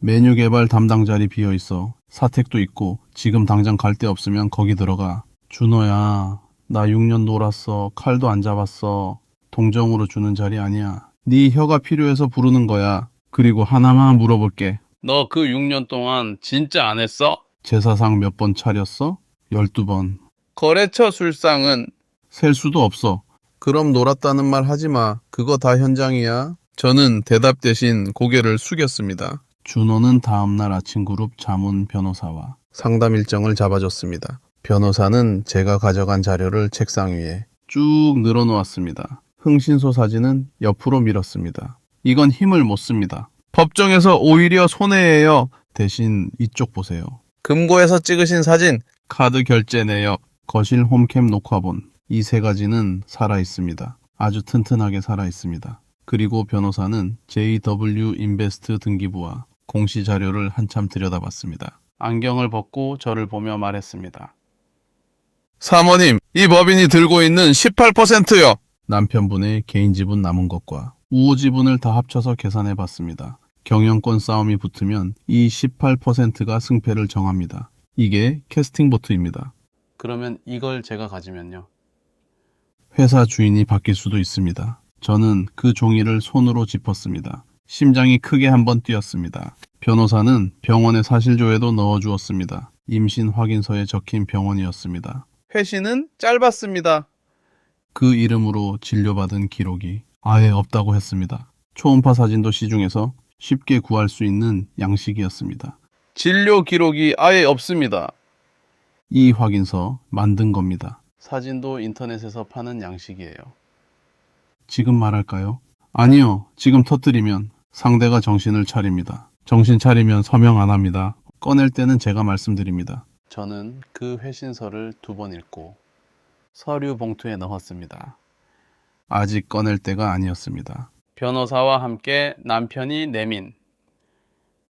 메뉴 개발 담당 자리 비어 있어. 사택도 있고 지금 당장 갈 데 없으면 거기 들어가. 준호야, 나 6년 놀았어. 칼도 안 잡았어. 동정으로 주는 자리 아니야. 네 혀가 필요해서 부르는 거야. 그리고 하나만 물어볼게. 너 그 6년 동안 진짜 안 했어? 제사상 몇 번 차렸어? 12번. 거래처 술상은 셀 수도 없어. 그럼 놀았다는 말 하지 마. 그거 다 현장이야. 저는 대답 대신 고개를 숙였습니다. 준호는 다음날 아침 그룹 자문 변호사와 상담 일정을 잡아줬습니다. 변호사는 제가 가져간 자료를 책상 위에 쭉 늘어놓았습니다. 흥신소 사진은 옆으로 밀었습니다. 이건 힘을 못 씁니다. 법정에서 오히려 손해예요. 대신 이쪽 보세요. 금고에서 찍으신 사진, 카드 결제 내역, 거실 홈캠 녹화본. 이 세 가지는 살아있습니다. 아주 튼튼하게 살아있습니다. 그리고 변호사는 JW 인베스트 등기부와 공시 자료를 한참 들여다봤습니다. 안경을 벗고 저를 보며 말했습니다. 사모님, 이 법인이 들고 있는 18%요. 남편분의 개인 지분 남은 것과 우호 지분을 다 합쳐서 계산해 봤습니다. 경영권 싸움이 붙으면 이 18%가 승패를 정합니다. 이게 캐스팅 보트입니다. 그러면 이걸 제가 가지면요. 회사 주인이 바뀔 수도 있습니다. 저는 그 종이를 손으로 짚었습니다. 심장이 크게 한번 뛰었습니다. 변호사는 병원의 사실조에도 넣어주었습니다. 임신 확인서에 적힌 병원이었습니다. 회신은 짧았습니다. 그 이름으로 진료받은 기록이 아예 없다고 했습니다. 초음파 사진도 시중에서 쉽게 구할 수 있는 양식이었습니다. 진료 기록이 아예 없습니다. 이 확인서 만든 겁니다. 사진도 인터넷에서 파는 양식이에요. 지금 말할까요? 아니요. 지금 터뜨리면 상대가 정신을 차립니다. 정신 차리면 서명 안 합니다. 꺼낼 때는 제가 말씀드립니다. 저는 그 회신서를 2번 읽고 서류 봉투에 넣었습니다. 아직 꺼낼 때가 아니었습니다. 변호사와 함께 남편이 내민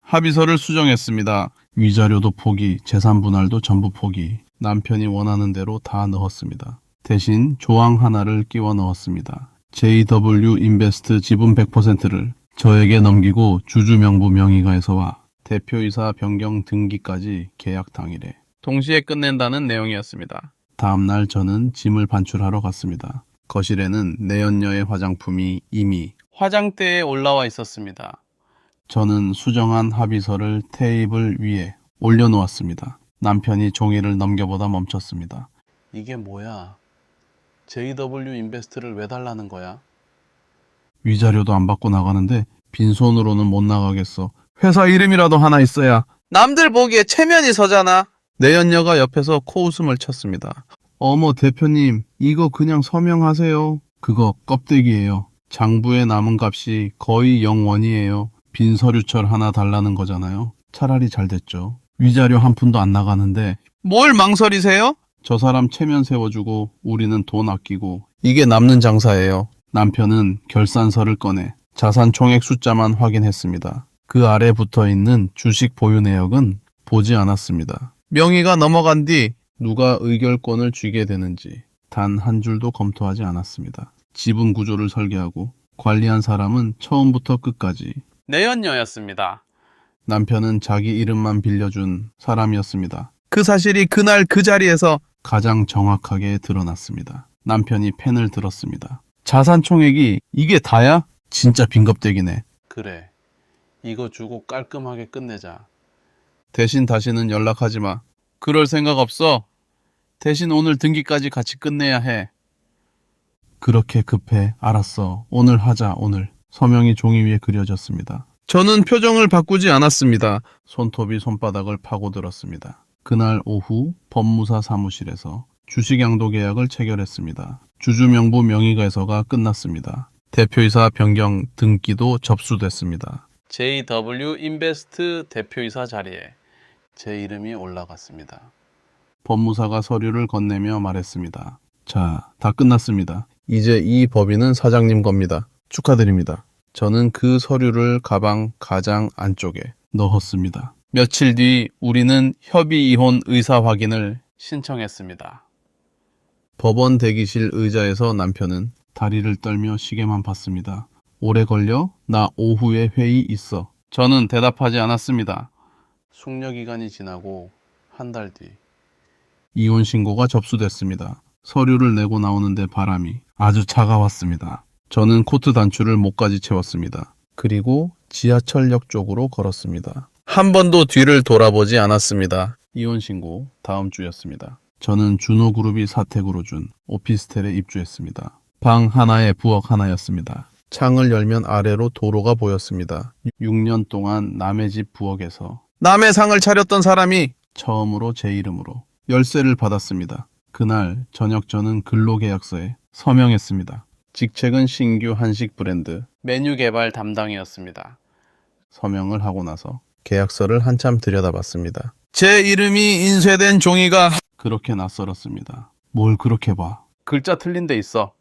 합의서를 수정했습니다. 위자료도 포기, 재산 분할도 전부 포기. 남편이 원하는 대로 다 넣었습니다. 대신 조항 하나를 끼워 넣었습니다. JW 인베스트 지분 100%를 저에게 넘기고 주주명부 명의가에서와 대표이사 변경 등기까지 계약 당일에 동시에 끝낸다는 내용이었습니다. 다음날 저는 짐을 반출하러 갔습니다. 거실에는 내연녀의 화장품이 이미 화장대에 올라와 있었습니다. 저는 수정한 합의서를 테이블 위에 올려놓았습니다. 남편이 종이를 넘겨보다 멈췄습니다. 이게 뭐야? JW 인베스트를 왜 달라는 거야? 위자료도 안 받고 나가는데 빈손으로는 못 나가겠어. 회사 이름이라도 하나 있어야. 남들 보기에 체면이 서잖아. 내연녀가 옆에서 코웃음을 쳤습니다. 어머 대표님, 이거 그냥 서명하세요. 그거 껍데기예요. 장부에 남은 값이 거의 0원이에요. 빈 서류철 하나 달라는 거잖아요. 차라리 잘 됐죠. 위자료 한 푼도 안 나가는데 뭘 망설이세요? 저 사람 체면 세워주고 우리는 돈 아끼고 이게 남는 장사예요. 남편은 결산서를 꺼내 자산 총액 숫자만 확인했습니다. 그 아래 붙어있는 주식 보유 내역은 보지 않았습니다. 명의가 넘어간 뒤 누가 의결권을 쥐게 되는지 단 한 줄도 검토하지 않았습니다. 지분 구조를 설계하고 관리한 사람은 처음부터 끝까지 내연녀였습니다. 남편은 자기 이름만 빌려준 사람이었습니다. 그 사실이 그날 그 자리에서 가장 정확하게 드러났습니다. 남편이 펜을 들었습니다. 자산 총액이 이게 다야? 진짜 빈껍데기네. 그래. 이거 주고 깔끔하게 끝내자. 대신 다시는 연락하지 마. 그럴 생각 없어. 대신 오늘 등기까지 같이 끝내야 해. 그렇게 급해. 알았어. 오늘 하자, 오늘. 서명이 종이 위에 그려졌습니다. 저는 표정을 바꾸지 않았습니다. 손톱이 손바닥을 파고들었습니다. 그날 오후 법무사 사무실에서 주식양도 계약을 체결했습니다. 주주명부 명의가에서가 끝났습니다. 대표이사 변경 등기도 접수됐습니다. JW 인베스트 대표이사 자리에 제 이름이 올라갔습니다. 법무사가 서류를 건네며 말했습니다. 자, 다 끝났습니다. 이제 이 법인은 사장님 겁니다. 축하드립니다. 저는 그 서류를 가방 가장 안쪽에 넣었습니다. 며칠 뒤 우리는 협의 이혼 의사 확인을 신청했습니다. 법원 대기실 의자에서 남편은 다리를 떨며 시계만 봤습니다. 오래 걸려? 나 오후에 회의 있어. 저는 대답하지 않았습니다. 숙려 기간이 지나고 한 달 뒤. 이혼 신고가 접수됐습니다. 서류를 내고 나오는데 바람이 아주 차가웠습니다. 저는 코트 단추를 목까지 채웠습니다. 그리고 지하철역 쪽으로 걸었습니다. 한 번도 뒤를 돌아보지 않았습니다. 이혼 신고 다음 주였습니다. 저는 준호그룹이 사택으로 준 오피스텔에 입주했습니다. 방 하나에 부엌 하나였습니다. 창을 열면 아래로 도로가 보였습니다. 6년 동안 남의 집 부엌에서 남의 상을 차렸던 사람이 처음으로 제 이름으로 열쇠를 받았습니다. 그날 저녁 저는 근로계약서에 서명했습니다. 직책은 신규 한식 브랜드 메뉴 개발 담당이었습니다. 서명을 하고 나서 계약서를 한참 들여다봤습니다. 제 이름이 인쇄된 종이가 그렇게 낯설었습니다. 뭘 그렇게 봐. 글자 틀린 데 있어.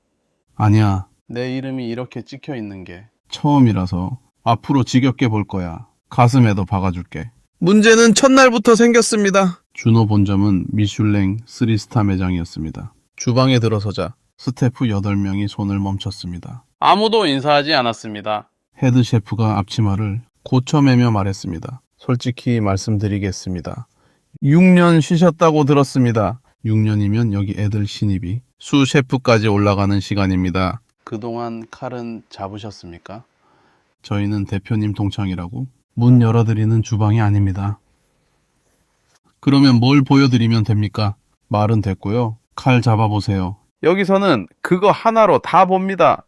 아니야. 내 이름이 이렇게 찍혀 있는 게. 처음이라서 앞으로 지겹게 볼 거야. 가슴에도 박아줄게. 문제는 첫날부터 생겼습니다. 준호 본점은 미슐랭 3스타 매장이었습니다. 주방에 들어서자 스태프 8명이 손을 멈췄습니다. 아무도 인사하지 않았습니다. 헤드 셰프가 앞치마를 고쳐매며 말했습니다. 솔직히 말씀드리겠습니다. 6년 쉬셨다고 들었습니다. 6년이면 여기 애들 신입이 수 셰프까지 올라가는 시간입니다. 그동안 칼은 잡으셨습니까? 저희는 대표님 동창이라고. 문 열어드리는 주방이 아닙니다. 그러면 뭘 보여드리면 됩니까? 말은 됐고요. 칼 잡아보세요. 여기서는 그거 하나로 다 봅니다.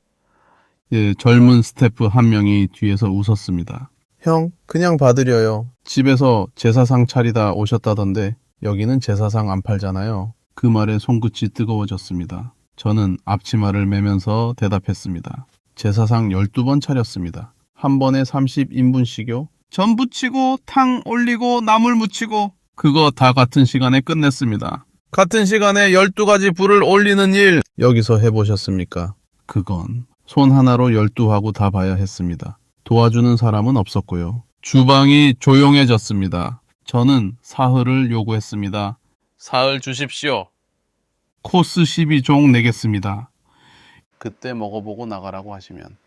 예, 젊은 스태프 한 명이 뒤에서 웃었습니다. 형, 그냥 봐드려요. 집에서 제사상 차리다 오셨다던데 여기는 제사상 안 팔잖아요. 그 말에 손끝이 뜨거워졌습니다. 저는 앞치마를 매면서 대답했습니다. 제사상 12번 차렸습니다. 한 번에 30인분씩요. 전 부치고 탕 올리고 나물 무치고 그거 다 같은 시간에 끝냈습니다. 같은 시간에 12가지 불을 올리는 일 여기서 해보셨습니까? 그건 손 하나로 12하고 다 봐야 했습니다. 도와주는 사람은 없었고요. 주방이 조용해졌습니다. 저는 사흘을 요구했습니다. 사흘 주십시오. 코스 12종 내겠습니다. 그때 먹어보고 나가라고 하시면.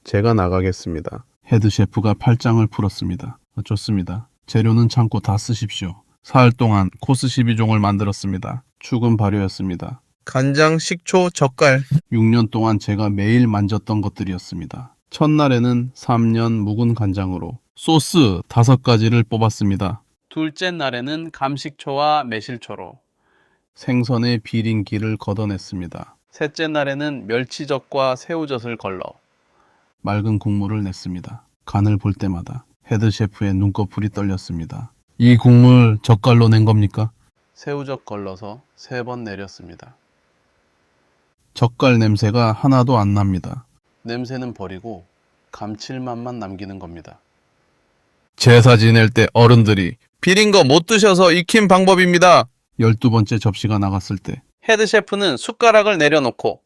제가 나가겠습니다. 헤드셰프가 팔짱을 풀었습니다. 좋습니다. 재료는 참고 다 쓰십시오. 사흘 동안 코스 12종을 만들었습니다. 죽은 발효였습니다. 간장, 식초, 젓갈. 6년 동안 제가 매일 만졌던 것들이었습니다. 첫날에는 3년 묵은 간장으로 소스 5가지를 뽑았습니다. 둘째 날에는 감식초와 매실초로. 생선의 비린기를 걷어냈습니다. 셋째 날에는 멸치젓과 새우젓을 걸러. 맑은 국물을 냈습니다. 간을 볼 때마다 헤드셰프의 눈꺼풀이 떨렸습니다. 이 국물 젓갈로 낸 겁니까? 새우젓 걸러서 3번 내렸습니다. 젓갈 냄새가 하나도 안 납니다. 냄새는 버리고 감칠맛만 남기는 겁니다. 제사 지낼 때 어른들이 비린 거 못 드셔서 익힌 방법입니다. 12번째 접시가 나갔을 때 헤드셰프는 숟가락을 내려놓고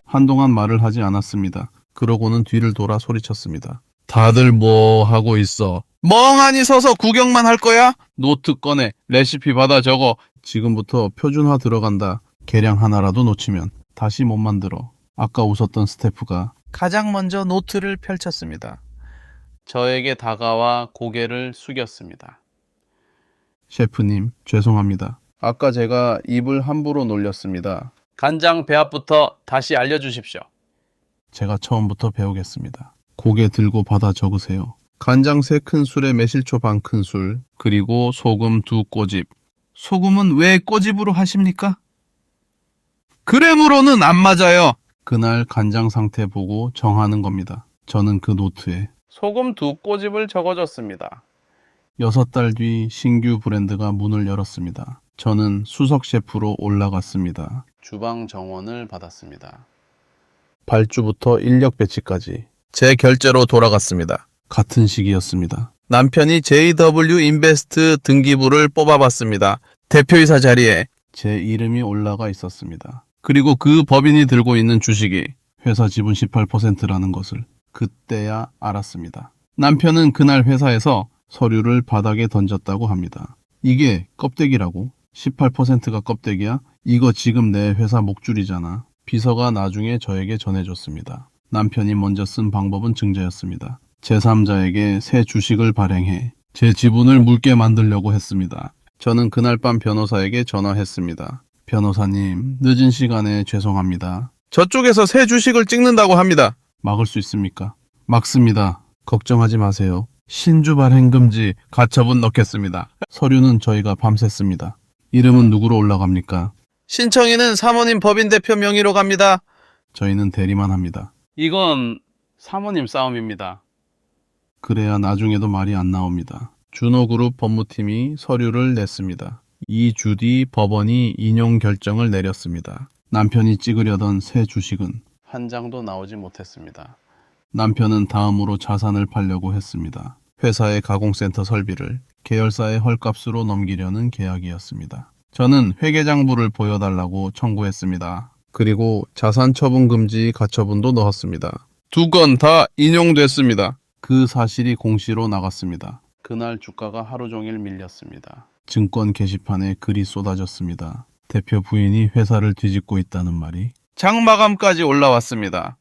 한동안 말을 하지 않았습니다. 그러고는 뒤를 돌아 소리쳤습니다. 다들 뭐 하고 있어? 멍하니 서서 구경만 할 거야? 노트 꺼내, 레시피 받아 적어. 지금부터 표준화 들어간다. 계량 하나라도 놓치면 다시 못 만들어. 아까 웃었던 스태프가 가장 먼저 노트를 펼쳤습니다. 저에게 다가와 고개를 숙였습니다. 셰프님, 죄송합니다. 아까 제가 입을 함부로 놀렸습니다. 간장 배합부터 다시 알려주십시오. 제가 처음부터 배우겠습니다. 고개 들고 받아 적으세요. 간장 3큰술에 매실초 반 큰술, 그리고 소금 2꼬집. 소금은 왜 꼬집으로 하십니까? 그램으로는 안 맞아요. 그날 간장 상태 보고 정하는 겁니다. 저는 그 노트에 소금 2꼬집을 적어줬습니다. 6달 뒤 신규 브랜드가 문을 열었습니다. 저는 수석 셰프로 올라갔습니다. 주방 정원을 받았습니다. 발주부터 인력 배치까지 제 결제로 돌아갔습니다. 같은 시기였습니다. 남편이 JW 인베스트 등기부를 뽑아봤습니다. 대표이사 자리에 제 이름이 올라가 있었습니다. 그리고 그 법인이 들고 있는 주식이 회사 지분 18%라는 것을 그때야 알았습니다. 남편은 그날 회사에서 서류를 바닥에 던졌다고 합니다. 이게 껍데기라고? 18%가 껍데기야? 이거 지금 내 회사 목줄이잖아. 비서가 나중에 저에게 전해줬습니다. 남편이 먼저 쓴 방법은 증자였습니다. 제3자에게 새 주식을 발행해 제 지분을 묽게 만들려고 했습니다. 저는 그날 밤 변호사에게 전화했습니다. 변호사님, 늦은 시간에 죄송합니다. 저쪽에서 새 주식을 찍는다고 합니다. 막을 수 있습니까? 막습니다. 걱정하지 마세요. 신주 발행 금지, 가처분 넣겠습니다. 서류는 저희가 밤샜습니다. 이름은 누구로 올라갑니까? 신청인은 사모님 법인 대표 명의로 갑니다. 저희는 대리만 합니다. 이건 사모님 싸움입니다. 그래야 나중에도 말이 안 나옵니다. 준호그룹 법무팀이 서류를 냈습니다. 2주 뒤 법원이 인용 결정을 내렸습니다. 남편이 찍으려던 새 주식은 한 장도 나오지 못했습니다. 남편은 다음으로 자산을 팔려고 했습니다. 회사의 가공센터 설비를 계열사의 헐값으로 넘기려는 계약이었습니다. 저는 회계장부를 보여달라고 청구했습니다. 그리고 자산 처분 금지 가처분도 넣었습니다. 2건 다 인용됐습니다. 그 사실이 공시로 나갔습니다. 그날 주가가 하루 종일 밀렸습니다. 증권 게시판에 글이 쏟아졌습니다. 대표 부인이 회사를 뒤집고 있다는 말이 장마감까지 올라왔습니다.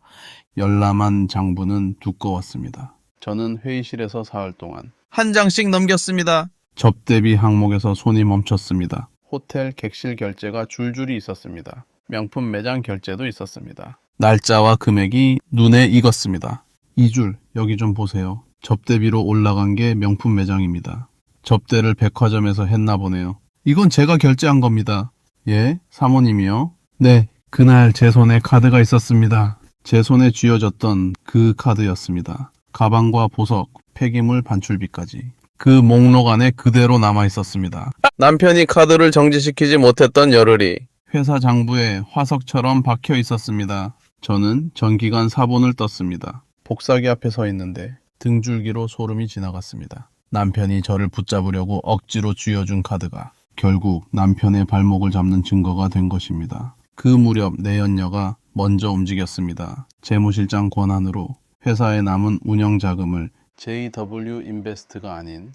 열람한 장부는 두꺼웠습니다. 저는 회의실에서 사흘 동안 한 장씩 넘겼습니다. 접대비 항목에서 손이 멈췄습니다. 호텔 객실 결제가 줄줄이 있었습니다. 명품 매장 결제도 있었습니다. 날짜와 금액이 눈에 익었습니다. 2줄, 여기 좀 보세요. 접대비로 올라간 게 명품 매장입니다. 접대를 백화점에서 했나 보네요. 이건 제가 결제한 겁니다. 예? 사모님이요? 네, 그날 제 손에 카드가 있었습니다. 제 손에 쥐어졌던 그 카드였습니다. 가방과 보석, 폐기물 반출비까지. 그 목록 안에 그대로 남아 있었습니다. 남편이 카드를 정지시키지 못했던 열흘이 회사 장부에 화석처럼 박혀 있었습니다. 저는 전기관 사본을 떴습니다. 복사기 앞에 서 있는데 등줄기로 소름이 지나갔습니다. 남편이 저를 붙잡으려고 억지로 쥐어준 카드가 결국 남편의 발목을 잡는 증거가 된 것입니다. 그 무렵 내연녀가 먼저 움직였습니다. 재무실장 권한으로 회사에 남은 운영 자금을 JW 인베스트가 아닌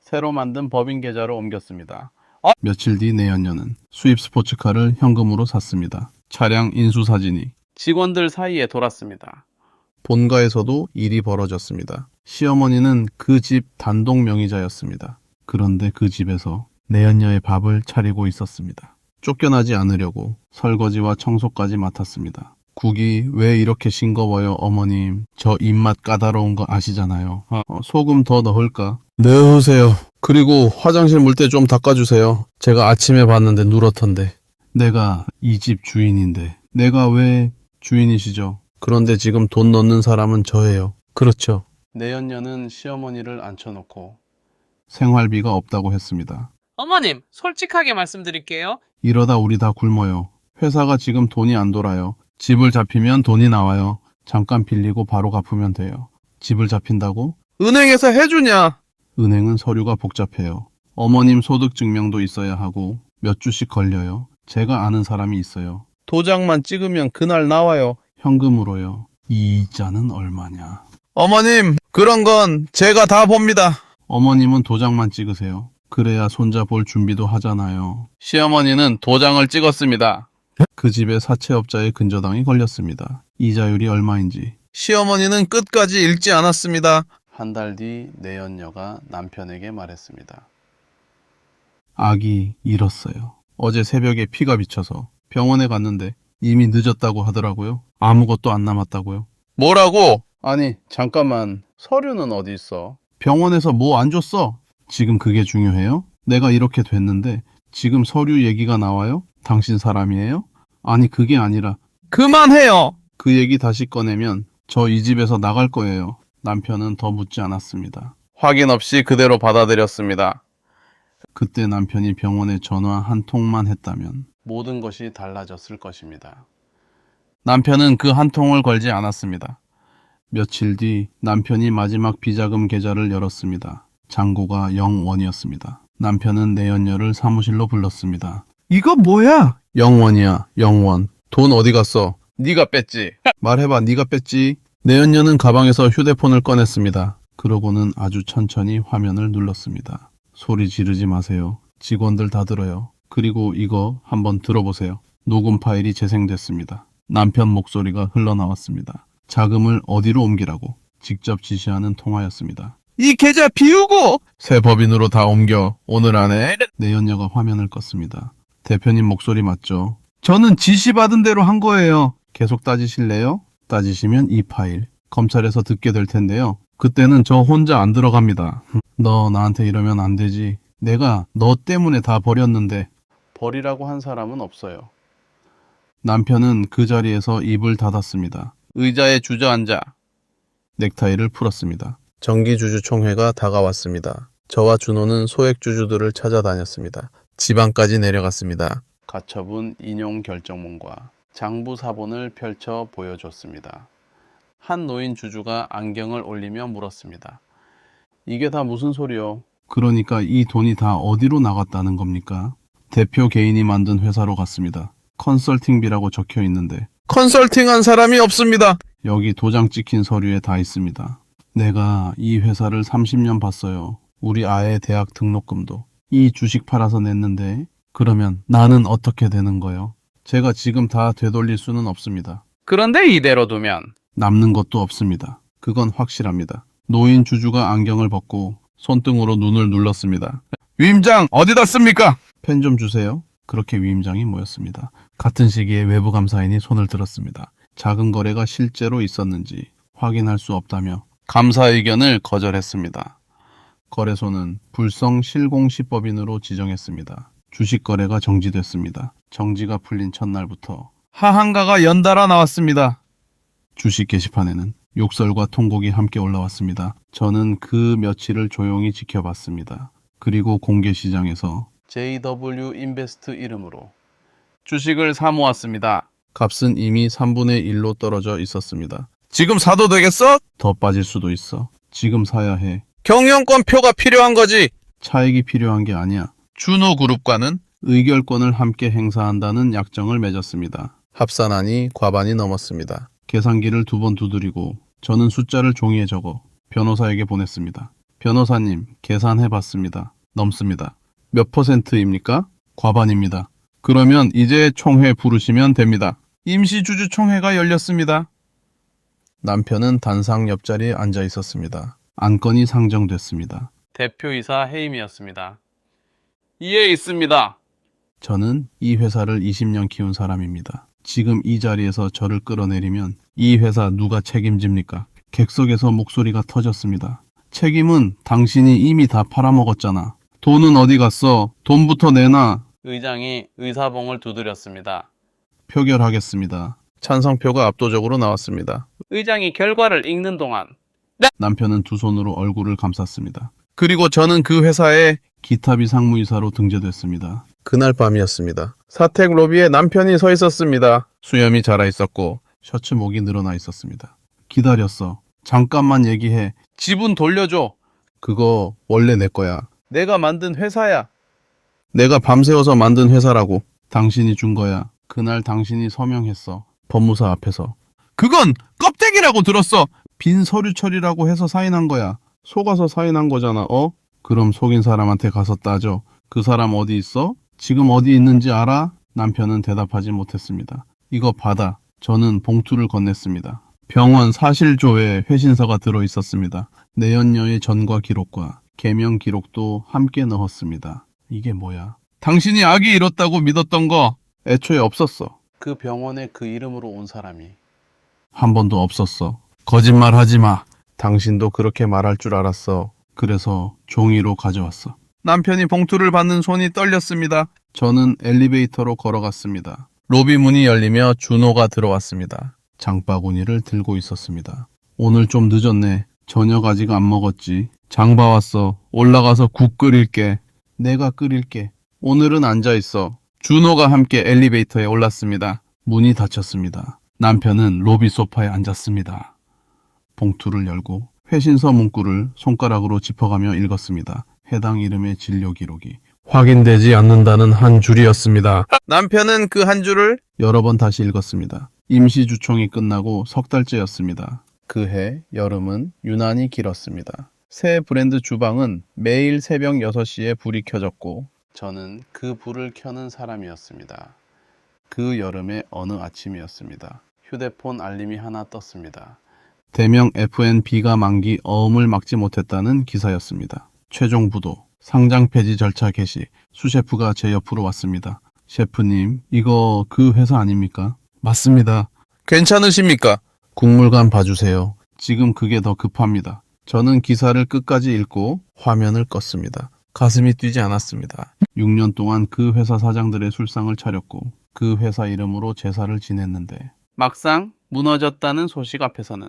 새로 만든 법인 계좌로 옮겼습니다. 며칠 뒤 내연녀는 수입 스포츠카를 현금으로 샀습니다. 차량 인수 사진이 직원들 사이에 돌았습니다. 본가에서도 일이 벌어졌습니다. 시어머니는 그 집 단독 명의자였습니다. 그런데 그 집에서 내연녀의 밥을 차리고 있었습니다. 쫓겨나지 않으려고 설거지와 청소까지 맡았습니다. 국이 왜 이렇게 싱거워요, 어머님? 저 입맛 까다로운 거 아시잖아요. 소금 더 넣을까? 넣으세요. 그리고 화장실 물때 좀 닦아주세요. 제가 아침에 봤는데 누렇던데. 내가 이 집 주인인데. 내가 왜 주인이시죠? 그런데 지금 돈 넣는 사람은 저예요. 그렇죠. 내연녀는 시어머니를 앉혀놓고 생활비가 없다고 했습니다. 어머님, 솔직하게 말씀드릴게요. 이러다 우리 다 굶어요. 회사가 지금 돈이 안 돌아요. 집을 잡히면 돈이 나와요. 잠깐 빌리고 바로 갚으면 돼요. 집을 잡힌다고? 은행에서 해주냐? 은행은 서류가 복잡해요. 어머님 소득 증명도 있어야 하고 몇 주씩 걸려요. 제가 아는 사람이 있어요. 도장만 찍으면 그날 나와요. 현금으로요. 이 이자는 얼마냐? 어머님, 그런 건 제가 다 봅니다. 어머님은 도장만 찍으세요. 그래야 손자 볼 준비도 하잖아요. 시어머니는 도장을 찍었습니다. 그 집에 사채업자의 근저당이 걸렸습니다. 이자율이 얼마인지. 시어머니는 끝까지 읽지 않았습니다. 한 달 뒤 내연녀가 남편에게 말했습니다. 아기 잃었어요. 어제 새벽에 피가 비쳐서 병원에 갔는데 이미 늦었다고 하더라고요. 아무것도 안 남았다고요. 뭐라고? 아니, 잠깐만. 서류는 어디 있어? 병원에서 뭐 안 줬어? 지금 그게 중요해요? 내가 이렇게 됐는데 지금 서류 얘기가 나와요? 당신 사람이에요? 아니, 그게 아니라. 그만해요! 그 얘기 다시 꺼내면 저 이 집에서 나갈 거예요. 남편은 더 묻지 않았습니다. 확인 없이 그대로 받아들였습니다. 그때 남편이 병원에 전화 한 통만 했다면 모든 것이 달라졌을 것입니다. 남편은 그 한 통을 걸지 않았습니다. 며칠 뒤 남편이 마지막 비자금 계좌를 열었습니다. 잔고가 0원이었습니다. 남편은 내연녀를 사무실로 불렀습니다. 이거 뭐야? 0원이야, 0원. 돈 어디 갔어? 네가 뺐지? 말해봐, 네가 뺐지? 내연녀는 가방에서 휴대폰을 꺼냈습니다. 그러고는 아주 천천히 화면을 눌렀습니다. 소리 지르지 마세요. 직원들 다 들어요. 그리고 이거 한번 들어보세요. 녹음 파일이 재생됐습니다. 남편 목소리가 흘러나왔습니다. 자금을 어디로 옮기라고 직접 지시하는 통화였습니다. 이 계좌 비우고 새 법인으로 다 옮겨. 오늘 안에. 내연녀가 화면을 껐습니다. 대표님 목소리 맞죠? 저는 지시받은 대로 한 거예요. 계속 따지실래요? 따지시면 이 파일 검찰에서 듣게 될 텐데요. 그때는 저 혼자 안 들어갑니다. 너 나한테 이러면 안 되지. 내가 너 때문에 다 버렸는데. 버리라고 한 사람은 없어요. 남편은 그 자리에서 입을 닫았습니다. 의자에 주저앉아 넥타이를 풀었습니다. 정기주주총회가 다가왔습니다. 저와 준호는 소액주주들을 찾아다녔습니다. 지방까지 내려갔습니다. 가처분 인용 결정문과 장부 사본을 펼쳐 보여줬습니다. 한 노인 주주가 안경을 올리며 물었습니다. 이게 다 무슨 소리요? 그러니까 이 돈이 다 어디로 나갔다는 겁니까? 대표 개인이 만든 회사로 갔습니다. 컨설팅비라고 적혀 있는데 컨설팅한 사람이 없습니다. 여기 도장 찍힌 서류에 다 있습니다. 내가 이 회사를 30년 봤어요. 우리 아의 대학 등록금도 이 주식 팔아서 냈는데 그러면 나는 어떻게 되는 거요? 제가 지금 다 되돌릴 수는 없습니다. 그런데 이대로 두면 남는 것도 없습니다. 그건 확실합니다. 노인 주주가 안경을 벗고 손등으로 눈을 눌렀습니다. 위임장 어디다 씁니까? 펜 좀 주세요. 그렇게 위임장이 모였습니다. 같은 시기에 외부 감사인이 손을 들었습니다. 작은 거래가 실제로 있었는지 확인할 수 없다며 감사 의견을 거절했습니다. 거래소는 불성 실공시법인으로 지정했습니다. 주식 거래가 정지됐습니다. 정지가 풀린 첫날부터 하한가가 연달아 나왔습니다. 주식 게시판에는 욕설과 통곡이 함께 올라왔습니다. 저는 그 며칠을 조용히 지켜봤습니다. 그리고 공개 시장에서 JW 인베스트 이름으로 주식을 사모았습니다. 값은 이미 3분의 1로 떨어져 있었습니다. 지금 사도 되겠어? 더 빠질 수도 있어. 지금 사야 해. 경영권 표가 필요한 거지. 차익이 필요한 게 아니야. 준호그룹과는 의결권을 함께 행사한다는 약정을 맺었습니다. 합산안이 과반이 넘었습니다. 계산기를 2번 두드리고 저는 숫자를 종이에 적어 변호사에게 보냈습니다. 변호사님, 계산해봤습니다. 넘습니다. 몇 %입니까? 과반입니다. 그러면 이제 총회 부르시면 됩니다. 임시주주총회가 열렸습니다. 남편은 단상 옆자리에 앉아 있었습니다. 안건이 상정됐습니다. 대표이사 해임이었습니다. 이해 있습니다. 저는 이 회사를 20년 키운 사람입니다. 지금 이 자리에서 저를 끌어내리면 이 회사 누가 책임집니까? 객석에서 목소리가 터졌습니다. 책임은 당신이 이미 다 팔아먹었잖아. 돈은 어디 갔어? 돈부터 내놔. 의장이 의사봉을 두드렸습니다. 표결하겠습니다. 찬성표가 압도적으로 나왔습니다. 의장이 결과를 읽는 동안 남편은 두 손으로 얼굴을 감쌌습니다. 그리고 저는 그 회사에 기타비 상무이사로 등재됐습니다. 그날 밤이었습니다. 사택 로비에 남편이 서 있었습니다. 수염이 자라 있었고 셔츠 목이 늘어나 있었습니다. 기다렸어. 잠깐만 얘기해. 지분 돌려줘. 그거 원래 내 거야. 내가 만든 회사야. 내가 밤새워서 만든 회사라고. 당신이 준 거야. 그날 당신이 서명했어. 법무사 앞에서. 그건 껍데기라고 들었어. 빈 서류 처리라고 해서 사인한 거야. 속아서 사인한 거잖아. 그럼 속인 사람한테 가서 따져. 그 사람 어디 있어? 지금 어디 있는지 알아? 남편은 대답하지 못했습니다. 이거 받아. 저는 봉투를 건넸습니다. 병원 사실조에 회신서가 들어 있었습니다. 내연녀의 전과 기록과 개명 기록도 함께 넣었습니다. 이게 뭐야? 당신이 아기 잃었다고 믿었던 거 애초에 없었어. 그 병원에 그 이름으로 온 사람이. 한 번도 없었어. 거짓말 하지 마. 당신도 그렇게 말할 줄 알았어. 그래서 종이로 가져왔어. 남편이 봉투를 받는 손이 떨렸습니다. 저는 엘리베이터로 걸어갔습니다. 로비 문이 열리며 준호가 들어왔습니다. 장바구니를 들고 있었습니다. 오늘 좀 늦었네. 저녁 아직 안 먹었지. 장 봐왔어. 올라가서 국 끓일게. 내가 끓일게. 오늘은 앉아있어. 준호가 함께 엘리베이터에 올랐습니다. 문이 닫혔습니다. 남편은 로비 소파에 앉았습니다. 봉투를 열고 회신서 문구를 손가락으로 짚어가며 읽었습니다. 해당 이름의 진료 기록이 확인되지 않는다는 한 줄이었습니다. 남편은 그 한 줄을 여러 번 다시 읽었습니다. 임시주총이 끝나고 석 달째였습니다. 그해 여름은 유난히 길었습니다. 새 브랜드 주방은 매일 새벽 6시에 불이 켜졌고 저는 그 불을 켜는 사람이었습니다. 그 여름의 어느 아침이었습니다. 휴대폰 알림이 하나 떴습니다. 대명 FNB가 만기 어음을 막지 못했다는 기사였습니다. 최종 부도, 상장 폐지 절차 개시, 수셰프가 제 옆으로 왔습니다. 셰프님, 이거 그 회사 아닙니까? 맞습니다. 괜찮으십니까? 국물관 봐주세요. 지금 그게 더 급합니다. 저는 기사를 끝까지 읽고 화면을 껐습니다. 가슴이 뛰지 않았습니다. 6년 동안 그 회사 사장들의 술상을 차렸고 그 회사 이름으로 제사를 지냈는데 막상 무너졌다는 소식 앞에서는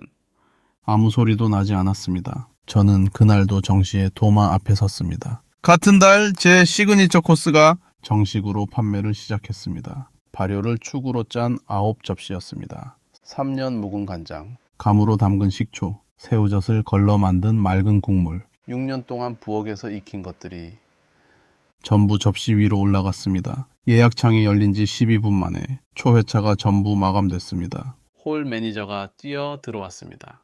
아무 소리도 나지 않았습니다. 저는 그날도 정시에 도마 앞에 섰습니다. 같은 달 제 시그니처 코스가 정식으로 판매를 시작했습니다. 발효를 축으로 짠 9접시였습니다. 3년 묵은 간장, 감으로 담근 식초, 새우젓을 걸러 만든 맑은 국물, 6년 동안 부엌에서 익힌 것들이 전부 접시 위로 올라갔습니다. 예약창이 열린 지 12분 만에 초회차가 전부 마감됐습니다. 홀 매니저가 뛰어 들어왔습니다.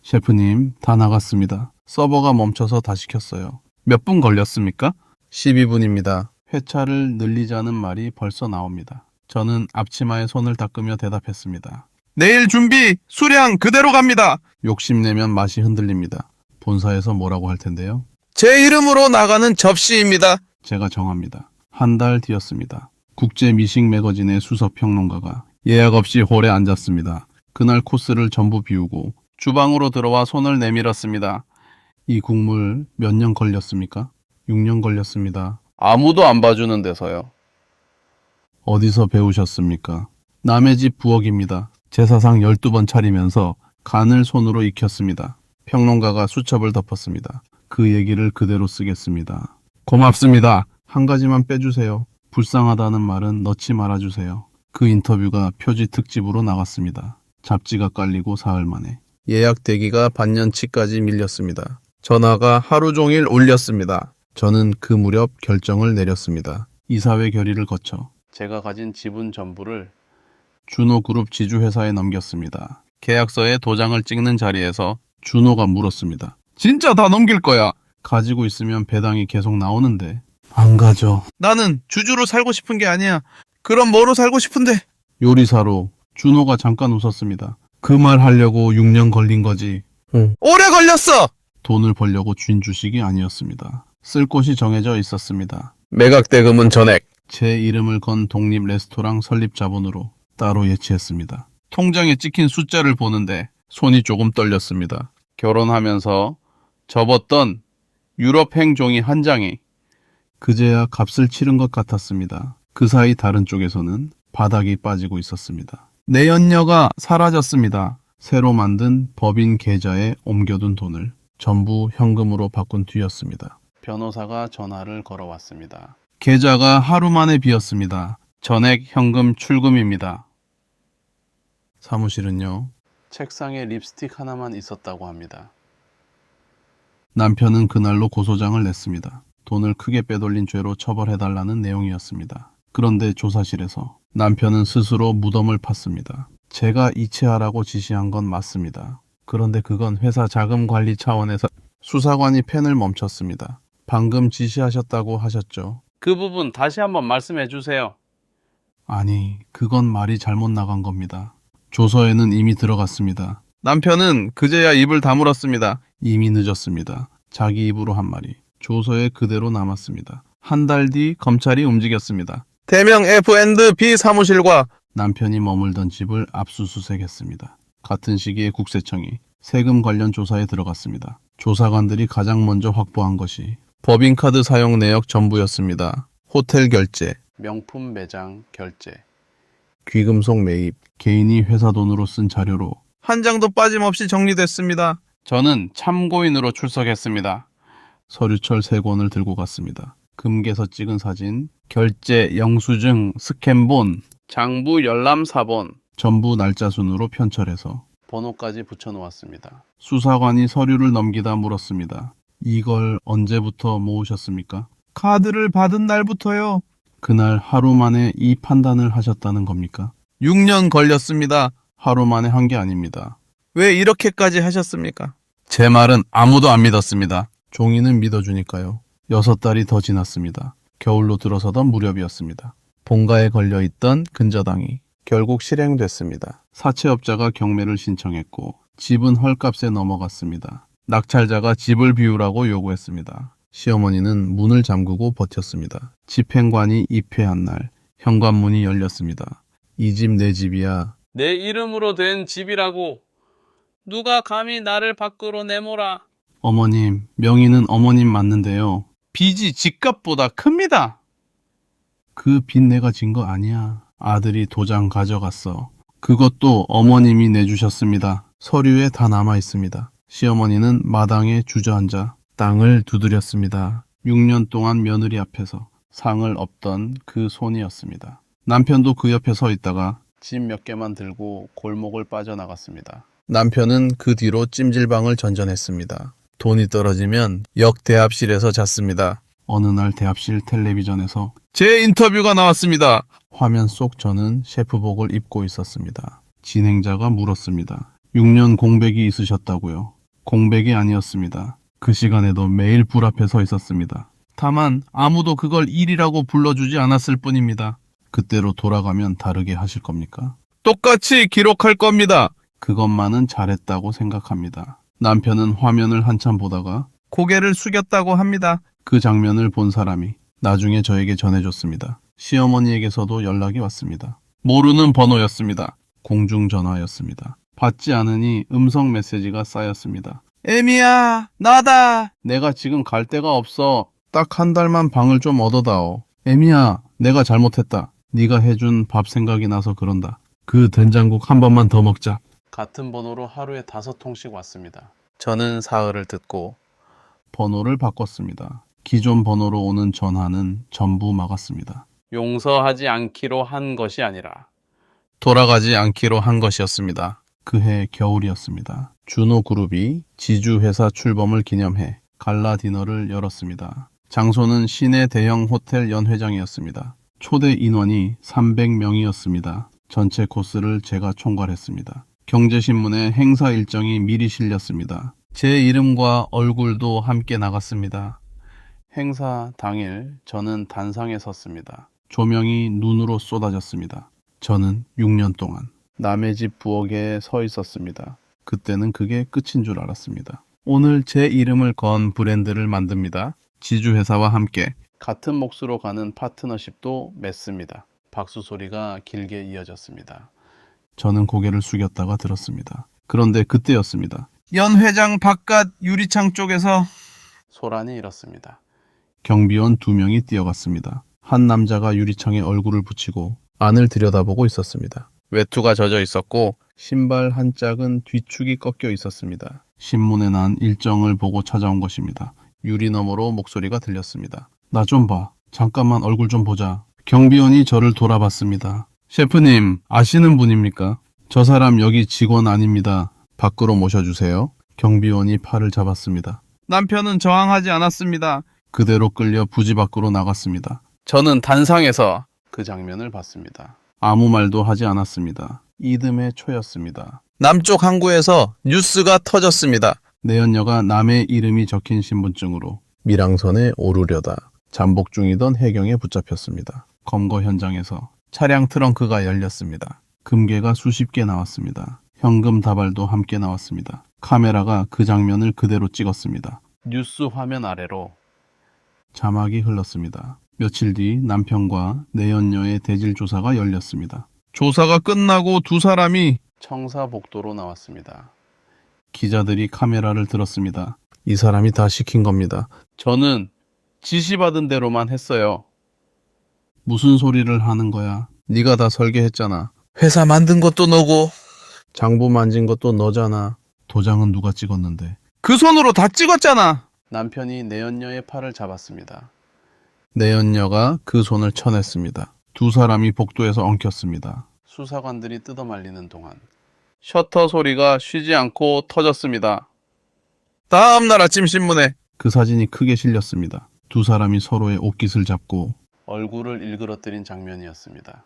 셰프님, 다 나갔습니다. 서버가 멈춰서 다시 켰어요. 몇 분 걸렸습니까? 12분입니다. 회차를 늘리자는 말이 벌써 나옵니다. 저는 앞치마에 손을 닦으며 대답했습니다. 내일 준비! 수량 그대로 갑니다! 욕심내면 맛이 흔들립니다. 본사에서 뭐라고 할 텐데요? 제 이름으로 나가는 접시입니다. 제가 정합니다. 한 달 뒤였습니다. 국제 미식 매거진의 수석 평론가가 예약 없이 홀에 앉았습니다. 그날 코스를 전부 비우고 주방으로 들어와 손을 내밀었습니다. 이 국물 몇 년 걸렸습니까? 6년 걸렸습니다. 아무도 안 봐주는 데서요. 어디서 배우셨습니까? 남의 집 부엌입니다. 제사상 12번 차리면서 간을 손으로 익혔습니다. 평론가가 수첩을 덮었습니다. 그 얘기를 그대로 쓰겠습니다. 고맙습니다. 한 가지만 빼주세요. 불쌍하다는 말은 넣지 말아주세요. 그 인터뷰가 표지 특집으로 나갔습니다. 잡지가 깔리고 사흘 만에. 예약 대기가 반년치까지 밀렸습니다. 전화가 하루 종일 울렸습니다. 저는 그 무렵 결정을 내렸습니다. 이사회 결의를 거쳐 제가 가진 지분 전부를 준호그룹 지주회사에 넘겼습니다. 계약서에 도장을 찍는 자리에서 준호가 물었습니다. 진짜 다 넘길 거야? 가지고 있으면 배당이 계속 나오는데. 안 가져. 나는 주주로 살고 싶은 게 아니야. 그럼 뭐로 살고 싶은데? 요리사로. 준호가 잠깐 웃었습니다. 그 말 하려고 6년 걸린 거지. 오래 걸렸어! 돈을 벌려고 쥔 주식이 아니었습니다. 쓸 곳이 정해져 있었습니다. 매각 대금은 전액. 제 이름을 건 독립 레스토랑 설립 자본으로 따로 예치했습니다. 통장에 찍힌 숫자를 보는데 손이 조금 떨렸습니다. 결혼하면서 접었던 유럽 행종이 한 장이 그제야 값을 치른 것 같았습니다. 그 사이 다른 쪽에서는 바닥이 빠지고 있었습니다. 내연녀가 사라졌습니다. 새로 만든 법인 계좌에 옮겨둔 돈을 전부 현금으로 바꾼 뒤였습니다. 변호사가 전화를 걸어왔습니다. 계좌가 하루 만에 비었습니다. 전액 현금 출금입니다. 사무실은요. 책상에 립스틱 하나만 있었다고 합니다. 남편은 그날로 고소장을 냈습니다. 돈을 크게 빼돌린 죄로 처벌해달라는 내용이었습니다. 그런데 조사실에서 남편은 스스로 무덤을 팠습니다. 제가 이체하라고 지시한 건 맞습니다. 그런데 그건 회사 자금 관리 차원에서 수사관이 펜을 멈췄습니다. 방금 지시하셨다고 하셨죠? 그 부분 다시 한번 말씀해 주세요. 아니, 그건 말이 잘못 나간 겁니다. 조서에는 이미 들어갔습니다. 남편은 그제야 입을 다물었습니다. 이미 늦었습니다. 자기 입으로 한 말이 조서에 그대로 남았습니다. 한 달 뒤 검찰이 움직였습니다. 대명 F&B 사무실과 남편이 머물던 집을 압수수색했습니다. 같은 시기에 국세청이 세금 관련 조사에 들어갔습니다. 조사관들이 가장 먼저 확보한 것이 법인카드 사용 내역 전부였습니다. 호텔 결제, 명품 매장 결제, 귀금속 매입, 개인이 회사 돈으로 쓴 자료로 한 장도 빠짐없이 정리됐습니다. 저는 참고인으로 출석했습니다. 서류철 3권을 들고 갔습니다. 금괴서 찍은 사진, 결제 영수증, 스캔본, 장부 열람 사본, 전부 날짜 순으로 편철해서 번호까지 붙여놓았습니다. 수사관이 서류를 넘기다 물었습니다. 이걸 언제부터 모으셨습니까? 카드를 받은 날부터요. 그날 하루 만에 이 판단을 하셨다는 겁니까? 6년 걸렸습니다. 하루 만에 한 게 아닙니다. 왜 이렇게까지 하셨습니까? 제 말은 아무도 안 믿었습니다. 종이는 믿어주니까요. 6달이 더 지났습니다. 겨울로 들어서던 무렵이었습니다. 본가에 걸려있던 근저당이 결국 실행됐습니다. 사채업자가 경매를 신청했고 집은 헐값에 넘어갔습니다. 낙찰자가 집을 비우라고 요구했습니다. 시어머니는 문을 잠그고 버텼습니다. 집행관이 입회한 날 현관문이 열렸습니다. 이 집 내 집이야. 내 이름으로 된 집이라고. 누가 감히 나를 밖으로 내모라. 어머님, 명의는 어머님 맞는데요. 빚이 집값보다 큽니다. 그 빚 내가 진 거 아니야. 아들이 도장 가져갔어. 그것도 어머님이 내주셨습니다. 서류에 다 남아 있습니다. 시어머니는 마당에 주저앉아 땅을 두드렸습니다. 6년 동안 며느리 앞에서 상을 업던 그 손이었습니다. 남편도 그 옆에 서 있다가 집 몇 개만 들고 골목을 빠져나갔습니다. 남편은 그 뒤로 찜질방을 전전했습니다. 돈이 떨어지면 역 대합실에서 잤습니다. 어느 날 대합실 텔레비전에서 제 인터뷰가 나왔습니다. 화면 속 저는 셰프복을 입고 있었습니다. 진행자가 물었습니다. 6년 공백이 있으셨다고요? 공백이 아니었습니다. 그 시간에도 매일 불 앞에 서 있었습니다. 다만 아무도 그걸 일이라고 불러주지 않았을 뿐입니다. 그때로 돌아가면 다르게 하실 겁니까? 똑같이 기록할 겁니다. 그것만은 잘했다고 생각합니다. 남편은 화면을 한참 보다가 고개를 숙였다고 합니다. 그 장면을 본 사람이 나중에 저에게 전해줬습니다. 시어머니에게서도 연락이 왔습니다. 모르는 번호였습니다. 공중전화였습니다. 받지 않으니 음성 메시지가 쌓였습니다. 에미야, 나다. 내가 지금 갈 데가 없어. 딱 한 달만 방을 좀 얻어다오. 에미야, 내가 잘못했다. 네가 해준 밥 생각이 나서 그런다. 그 된장국 한 번만 더 먹자. 같은 번호로 하루에 5통씩 왔습니다. 저는 사흘을 듣고 번호를 바꿨습니다. 기존 번호로 오는 전화는 전부 막았습니다. 용서하지 않기로 한 것이 아니라 돌아가지 않기로 한 것이었습니다. 그해 겨울이었습니다. 준호그룹이 지주회사 출범을 기념해 갈라 디너를 열었습니다. 장소는 시내 대형 호텔 연회장이었습니다. 초대 인원이 300명이었습니다. 전체 코스를 제가 총괄했습니다. 경제신문에 행사 일정이 미리 실렸습니다. 제 이름과 얼굴도 함께 나갔습니다. 행사 당일 저는 단상에 섰습니다. 조명이 눈으로 쏟아졌습니다. 저는 6년 동안 남의 집 부엌에 서 있었습니다. 그때는 그게 끝인 줄 알았습니다. 오늘 제 이름을 건 브랜드를 만듭니다. 지주회사와 함께. 같은 몫으로 가는 파트너십도 맺습니다. 박수 소리가 길게 이어졌습니다. 저는 고개를 숙였다가 들었습니다. 그런데 그때였습니다. 연회장 바깥 유리창 쪽에서 소란이 일었습니다. 경비원 2명이 뛰어갔습니다. 한 남자가 유리창에 얼굴을 붙이고 안을 들여다보고 있었습니다. 외투가 젖어 있었고 신발 한 짝은 뒤축이 꺾여 있었습니다. 신문에 난 일정을 보고 찾아온 것입니다. 유리 너머로 목소리가 들렸습니다. 나 좀 봐. 잠깐만 얼굴 좀 보자. 경비원이 저를 돌아봤습니다. 셰프님, 아시는 분입니까? 저 사람 여기 직원 아닙니다. 밖으로 모셔주세요. 경비원이 팔을 잡았습니다. 남편은 저항하지 않았습니다. 그대로 끌려 부지 밖으로 나갔습니다. 저는 단상에서 그 장면을 봤습니다. 아무 말도 하지 않았습니다. 이듬해 초였습니다. 남쪽 항구에서 뉴스가 터졌습니다. 내연녀가 남의 이름이 적힌 신분증으로 밀항선에 오르려다 잠복 중이던 해경에 붙잡혔습니다. 검거 현장에서 차량 트렁크가 열렸습니다. 금괴가 수십 개 나왔습니다. 현금 다발도 함께 나왔습니다. 카메라가 그 장면을 그대로 찍었습니다. 뉴스 화면 아래로 자막이 흘렀습니다. 며칠 뒤 남편과 내연녀의 대질 조사가 열렸습니다. 조사가 끝나고 두 사람이 청사복도로 나왔습니다. 기자들이 카메라를 들었습니다. 이 사람이 다 시킨 겁니다. 저는 지시받은 대로만 했어요. 무슨 소리를 하는 거야? 네가 다 설계했잖아. 회사 만든 것도 너고 장부 만진 것도 너잖아. 도장은 누가 찍었는데? 그 손으로 다 찍었잖아. 남편이 내연녀의 팔을 잡았습니다. 내연녀가 그 손을 쳐냈습니다. 두 사람이 복도에서 엉켰습니다. 수사관들이 뜯어말리는 동안 셔터 소리가 쉬지 않고 터졌습니다. 다음 날 아침 신문에 그 사진이 크게 실렸습니다. 두 사람이 서로의 옷깃을 잡고 얼굴을 일그러뜨린 장면이었습니다.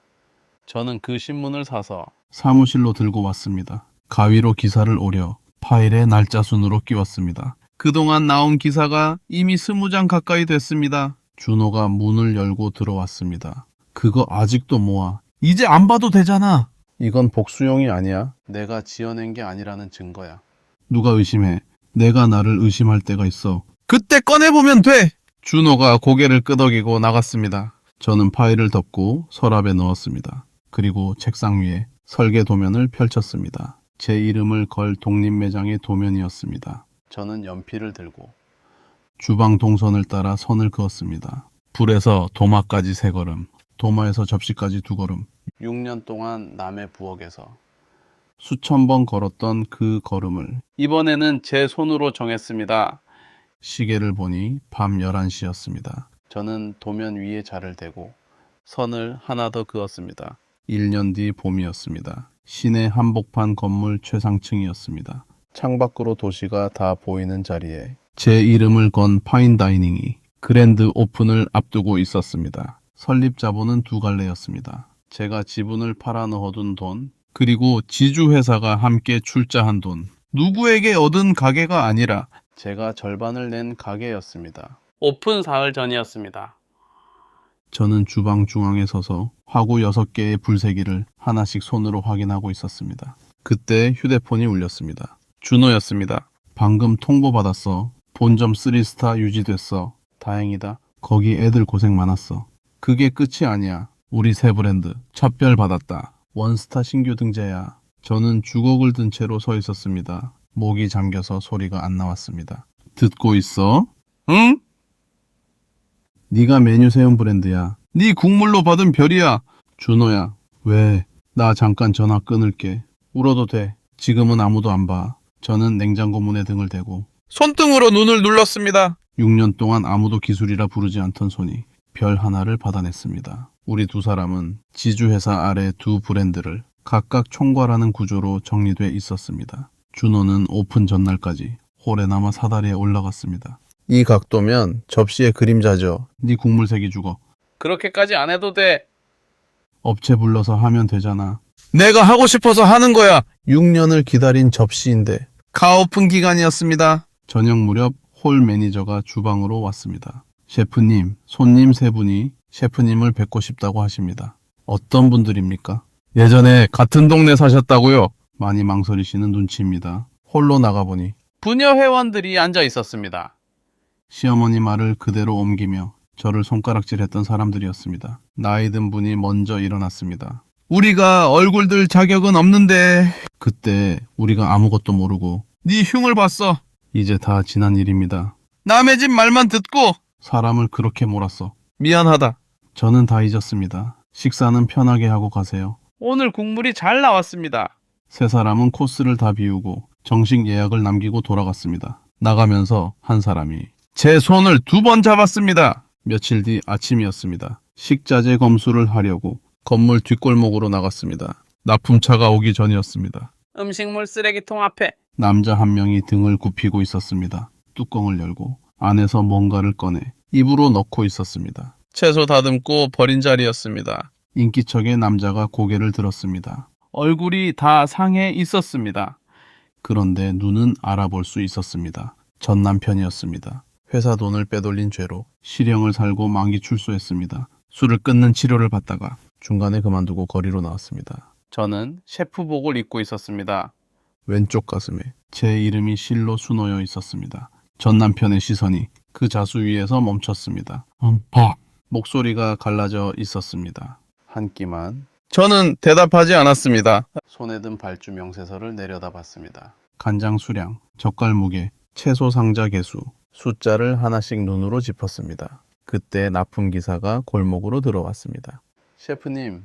저는 그 신문을 사서 사무실로 들고 왔습니다. 가위로 기사를 오려 파일에 날짜 순으로 끼웠습니다. 그동안 나온 기사가 이미 20장 가까이 됐습니다. 준호가 문을 열고 들어왔습니다. 그거 아직도 모아. 이제 안 봐도 되잖아. 이건 복수용이 아니야. 내가 지어낸 게 아니라는 증거야. 누가 의심해. 내가 나를 의심할 때가 있어. 그때 꺼내보면 돼. 준호가 고개를 끄덕이고 나갔습니다. 저는 파일을 덮고 서랍에 넣었습니다. 그리고 책상 위에 설계 도면을 펼쳤습니다. 제 이름을 걸 독립매장의 도면이었습니다. 저는 연필을 들고 주방 동선을 따라 선을 그었습니다. 불에서 도마까지 3걸음, 도마에서 접시까지 2걸음. 6년 동안 남의 부엌에서 수천 번 걸었던 그 걸음을 이번에는 제 손으로 정했습니다. 시계를 보니 밤 11시였습니다. 저는 도면 위에 자를 대고 선을 하나 더 그었습니다. 1년 뒤 봄이었습니다. 시내 한복판 건물 최상층이었습니다. 창밖으로 도시가 다 보이는 자리에 제 이름을 건 파인다이닝이 그랜드 오픈을 앞두고 있었습니다. 설립 자본은 2갈래였습니다. 제가 지분을 팔아 넣어둔 돈, 그리고 지주회사가 함께 출자한 돈. 누구에게 얻은 가게가 아니라 제가 절반을 낸 가게였습니다. 오픈 사흘 전이었습니다. 저는 주방 중앙에 서서 화구 6개의 불세기를 하나씩 손으로 확인하고 있었습니다. 그때 휴대폰이 울렸습니다. 준호였습니다. 방금 통보받았어. 본점 3스타 유지됐어. 다행이다. 거기 애들 고생 많았어. 그게 끝이 아니야. 우리 새 브랜드 첫별 받았다. 원스타 신규 등재야. 저는 주걱을 든 채로 서 있었습니다. 목이 잠겨서 소리가 안 나왔습니다. 듣고 있어? 응? 네가 메뉴 세운 브랜드야. 네 국물로 받은 별이야. 준호야. 왜? 나 잠깐 전화 끊을게. 울어도 돼. 지금은 아무도 안 봐. 저는 냉장고 문에 등을 대고 손등으로 눈을 눌렀습니다. 6년 동안 아무도 기술이라 부르지 않던 손이 별 하나를 받아냈습니다. 우리 두 사람은 지주회사 아래 두 브랜드를 각각 총괄하는 구조로 정리돼 있었습니다. 준호는 오픈 전날까지 홀에 남아 사다리에 올라갔습니다. 이 각도면 접시의 그림자죠. 네 국물 색이 죽어. 그렇게까지 안 해도 돼. 업체 불러서 하면 되잖아. 내가 하고 싶어서 하는 거야. 6년을 기다린 접시인데 가오픈 기간이었습니다. 저녁 무렵 홀 매니저가 주방으로 왔습니다. 셰프님, 손님 세 분이 셰프님을 뵙고 싶다고 하십니다. 어떤 분들입니까? 예전에 같은 동네 사셨다고요? 많이 망설이시는 눈치입니다. 홀로 나가보니 부녀 회원들이 앉아 있었습니다. 시어머니 말을 그대로 옮기며 저를 손가락질했던 사람들이었습니다. 나이 든 분이 먼저 일어났습니다. 우리가 얼굴 들 자격은 없는데. 그때 우리가 아무것도 모르고 네 흉을 봤어. 이제 다 지난 일입니다. 남의 집 말만 듣고 사람을 그렇게 몰았어. 미안하다. 저는 다 잊었습니다. 식사는 편하게 하고 가세요. 오늘 국물이 잘 나왔습니다. 세 사람은 코스를 다 비우고 정식 예약을 남기고 돌아갔습니다. 나가면서 한 사람이 제 손을 2번 잡았습니다. 며칠 뒤 아침이었습니다. 식자재 검수를 하려고 건물 뒷골목으로 나갔습니다. 납품차가 오기 전이었습니다. 음식물 쓰레기통 앞에 남자 한 명이 등을 굽히고 있었습니다. 뚜껑을 열고 안에서 뭔가를 꺼내 입으로 넣고 있었습니다. 채소 다듬고 버린 자리였습니다. 인기척의 남자가 고개를 들었습니다. 얼굴이 다 상해 있었습니다. 그런데 눈은 알아볼 수 있었습니다. 전 남편이었습니다. 회사 돈을 빼돌린 죄로 실형을 살고 만기 출소했습니다. 술을 끊는 치료를 받다가 중간에 그만두고 거리로 나왔습니다. 저는 셰프복을 입고 있었습니다. 왼쪽 가슴에 제 이름이 실로 수놓여 있었습니다. 전 남편의 시선이 그 자수 위에서 멈췄습니다. 봐! 목소리가 갈라져 있었습니다. 한 끼만. 저는 대답하지 않았습니다. 손에 든 발주 명세서를 내려다봤습니다. 간장 수량, 젓갈 무게, 채소 상자 개수, 숫자를 하나씩 눈으로 짚었습니다. 그때 납품 기사가 골목으로 들어왔습니다. 셰프님,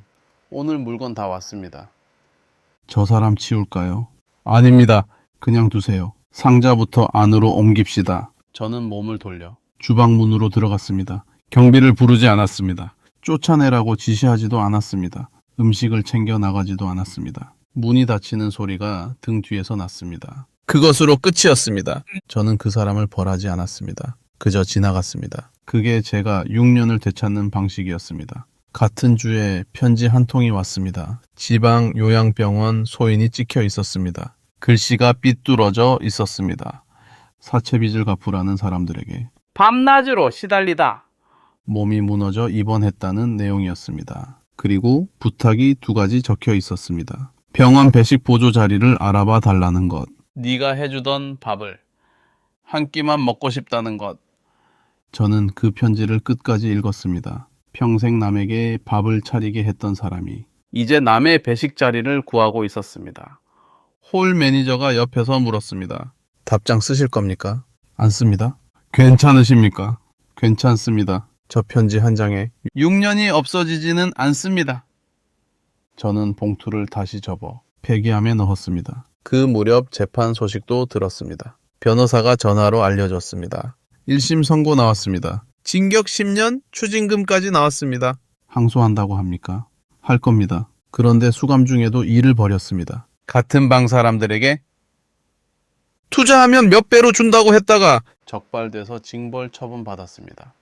오늘 물건 다 왔습니다. 저 사람 치울까요? 아닙니다. 그냥 두세요. 상자부터 안으로 옮깁시다. 저는 몸을 돌려 주방 문으로 들어갔습니다. 경비를 부르지 않았습니다. 쫓아내라고 지시하지도 않았습니다. 음식을 챙겨 나가지도 않았습니다. 문이 닫히는 소리가 등 뒤에서 났습니다. 그것으로 끝이었습니다. 저는 그 사람을 벌하지 않았습니다. 그저 지나갔습니다. 그게 제가 6년을 되찾는 방식이었습니다. 같은 주에 편지 한 통이 왔습니다. 지방 요양병원 소인이 찍혀 있었습니다. 글씨가 삐뚤어져 있었습니다. 사채빚을 갚으라는 사람들에게 밤낮으로 시달리다. 몸이 무너져 입원했다는 내용이었습니다. 그리고 부탁이 2가지 적혀 있었습니다. 병원 배식 보조 자리를 알아봐 달라는 것. 네가 해주던 밥을 한 끼만 먹고 싶다는 것. 저는 그 편지를 끝까지 읽었습니다. 평생 남에게 밥을 차리게 했던 사람이 이제 남의 배식 자리를 구하고 있었습니다. 홀 매니저가 옆에서 물었습니다. 답장 쓰실 겁니까? 안 씁니다. 괜찮으십니까? 괜찮습니다. 저 편지 한 장에 6년이 없어지지는 않습니다. 저는 봉투를 다시 접어 폐기함에 넣었습니다. 그 무렵 재판 소식도 들었습니다. 변호사가 전화로 알려줬습니다. 1심 선고 나왔습니다. 징역 10년, 추징금까지 나왔습니다. 항소한다고 합니까? 할 겁니다. 그런데 수감 중에도 일을 벌였습니다. 같은 방 사람들에게 투자하면 몇 배로 준다고 했다가 적발돼서 징벌 처분 받았습니다.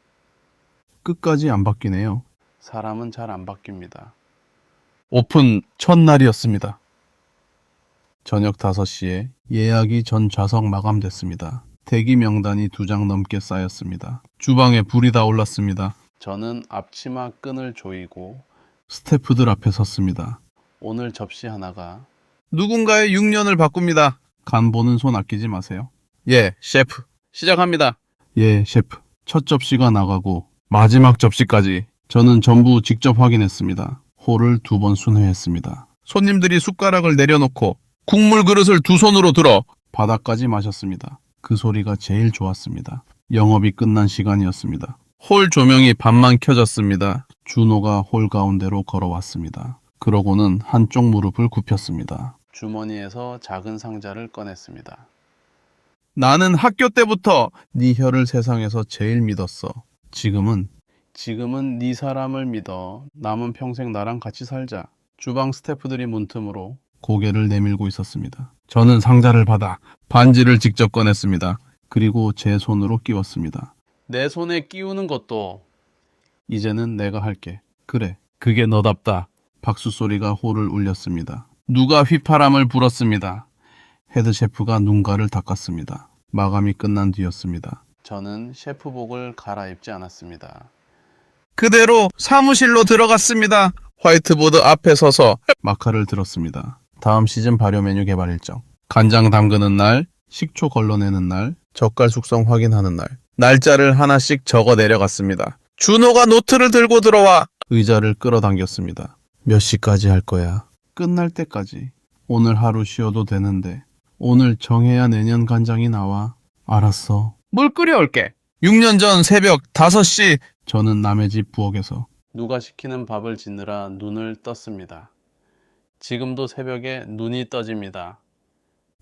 끝까지 안 바뀌네요. 사람은 잘 안 바뀝니다. 오픈 첫날이었습니다. 저녁 5시에 예약이 전 좌석 마감됐습니다. 대기 명단이 2장 넘게 쌓였습니다. 주방에 불이 다 올랐습니다. 저는 앞치마 끈을 조이고 스태프들 앞에 섰습니다. 오늘 접시 하나가 누군가의 6년을 바꿉니다. 간 보는 손 아끼지 마세요. 예, 셰프. 시작합니다. 예, 셰프. 첫 접시가 나가고 마지막 접시까지 저는 전부 직접 확인했습니다. 홀을 2번 순회했습니다. 손님들이 숟가락을 내려놓고 국물 그릇을 두 손으로 들어 바닥까지 마셨습니다. 그 소리가 제일 좋았습니다. 영업이 끝난 시간이었습니다. 홀 조명이 반만 켜졌습니다. 준호가 홀 가운데로 걸어왔습니다. 그러고는 한쪽 무릎을 굽혔습니다. 주머니에서 작은 상자를 꺼냈습니다. 나는 학교 때부터 네 혀를 세상에서 제일 믿었어. 지금은 네 사람을 믿어. 남은 평생 나랑 같이 살자. 주방 스태프들이 문틈으로 고개를 내밀고 있었습니다. 저는 상자를 받아 반지를 직접 꺼냈습니다. 그리고 제 손으로 끼웠습니다. 내 손에 끼우는 것도 이제는 내가 할게. 그래, 그게 너답다. 박수 소리가 홀을 울렸습니다. 누가 휘파람을 불었습니다. 헤드셰프가 눈가를 닦았습니다. 마감이 끝난 뒤였습니다. 저는 셰프복을 갈아입지 않았습니다. 그대로 사무실로 들어갔습니다. 화이트보드 앞에 서서 마카를 들었습니다. 다음 시즌 발효 메뉴 개발 일정. 간장 담그는 날, 식초 걸러내는 날, 젓갈 숙성 확인하는 날. 날짜를 하나씩 적어 내려갔습니다. 준호가 노트를 들고 들어와 의자를 끌어당겼습니다. 몇 시까지 할 거야? 끝날 때까지. 오늘 하루 쉬어도 되는데. 오늘 정해야 내년 간장이 나와. 알았어. 물 끓여올게. 6년 전 새벽 5시 저는 남의 집 부엌에서 누가 시키는 밥을 짓느라 눈을 떴습니다. 지금도 새벽에 눈이 떠집니다.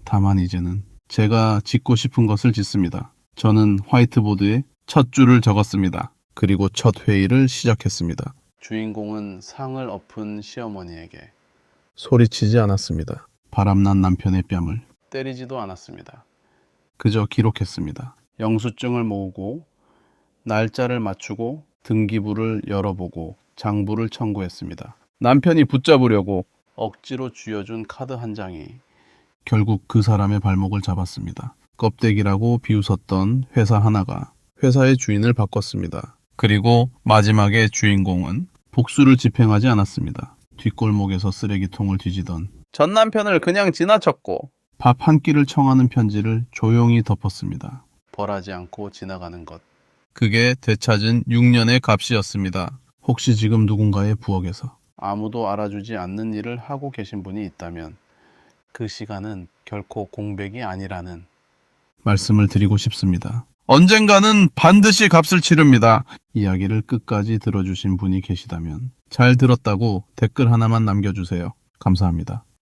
다만 이제는 제가 짓고 싶은 것을 짓습니다. 저는 화이트보드에 첫 줄을 적었습니다. 그리고 첫 회의를 시작했습니다. 주인공은 상을 엎은 시어머니에게 소리치지 않았습니다. 바람난 남편의 뺨을 때리지도 않았습니다. 그저 기록했습니다. 영수증을 모으고 날짜를 맞추고 등기부를 열어보고 장부를 청구했습니다. 남편이 붙잡으려고 억지로 쥐어준 카드 한 장이 결국 그 사람의 발목을 잡았습니다. 껍데기라고 비웃었던 회사 하나가 회사의 주인을 바꿨습니다. 그리고 마지막에 주인공은 복수를 집행하지 않았습니다. 뒷골목에서 쓰레기통을 뒤지던 전 남편을 그냥 지나쳤고 밥 한 끼를 청하는 편지를 조용히 덮었습니다. 벌하지 않고 지나가는 것. 그게 되찾은 6년의 값이었습니다. 혹시 지금 누군가의 부엌에서 아무도 알아주지 않는 일을 하고 계신 분이 있다면 그 시간은 결코 공백이 아니라는 말씀을 드리고 싶습니다. 언젠가는 반드시 값을 치릅니다. 이야기를 끝까지 들어주신 분이 계시다면 잘 들었다고 댓글 하나만 남겨주세요. 감사합니다.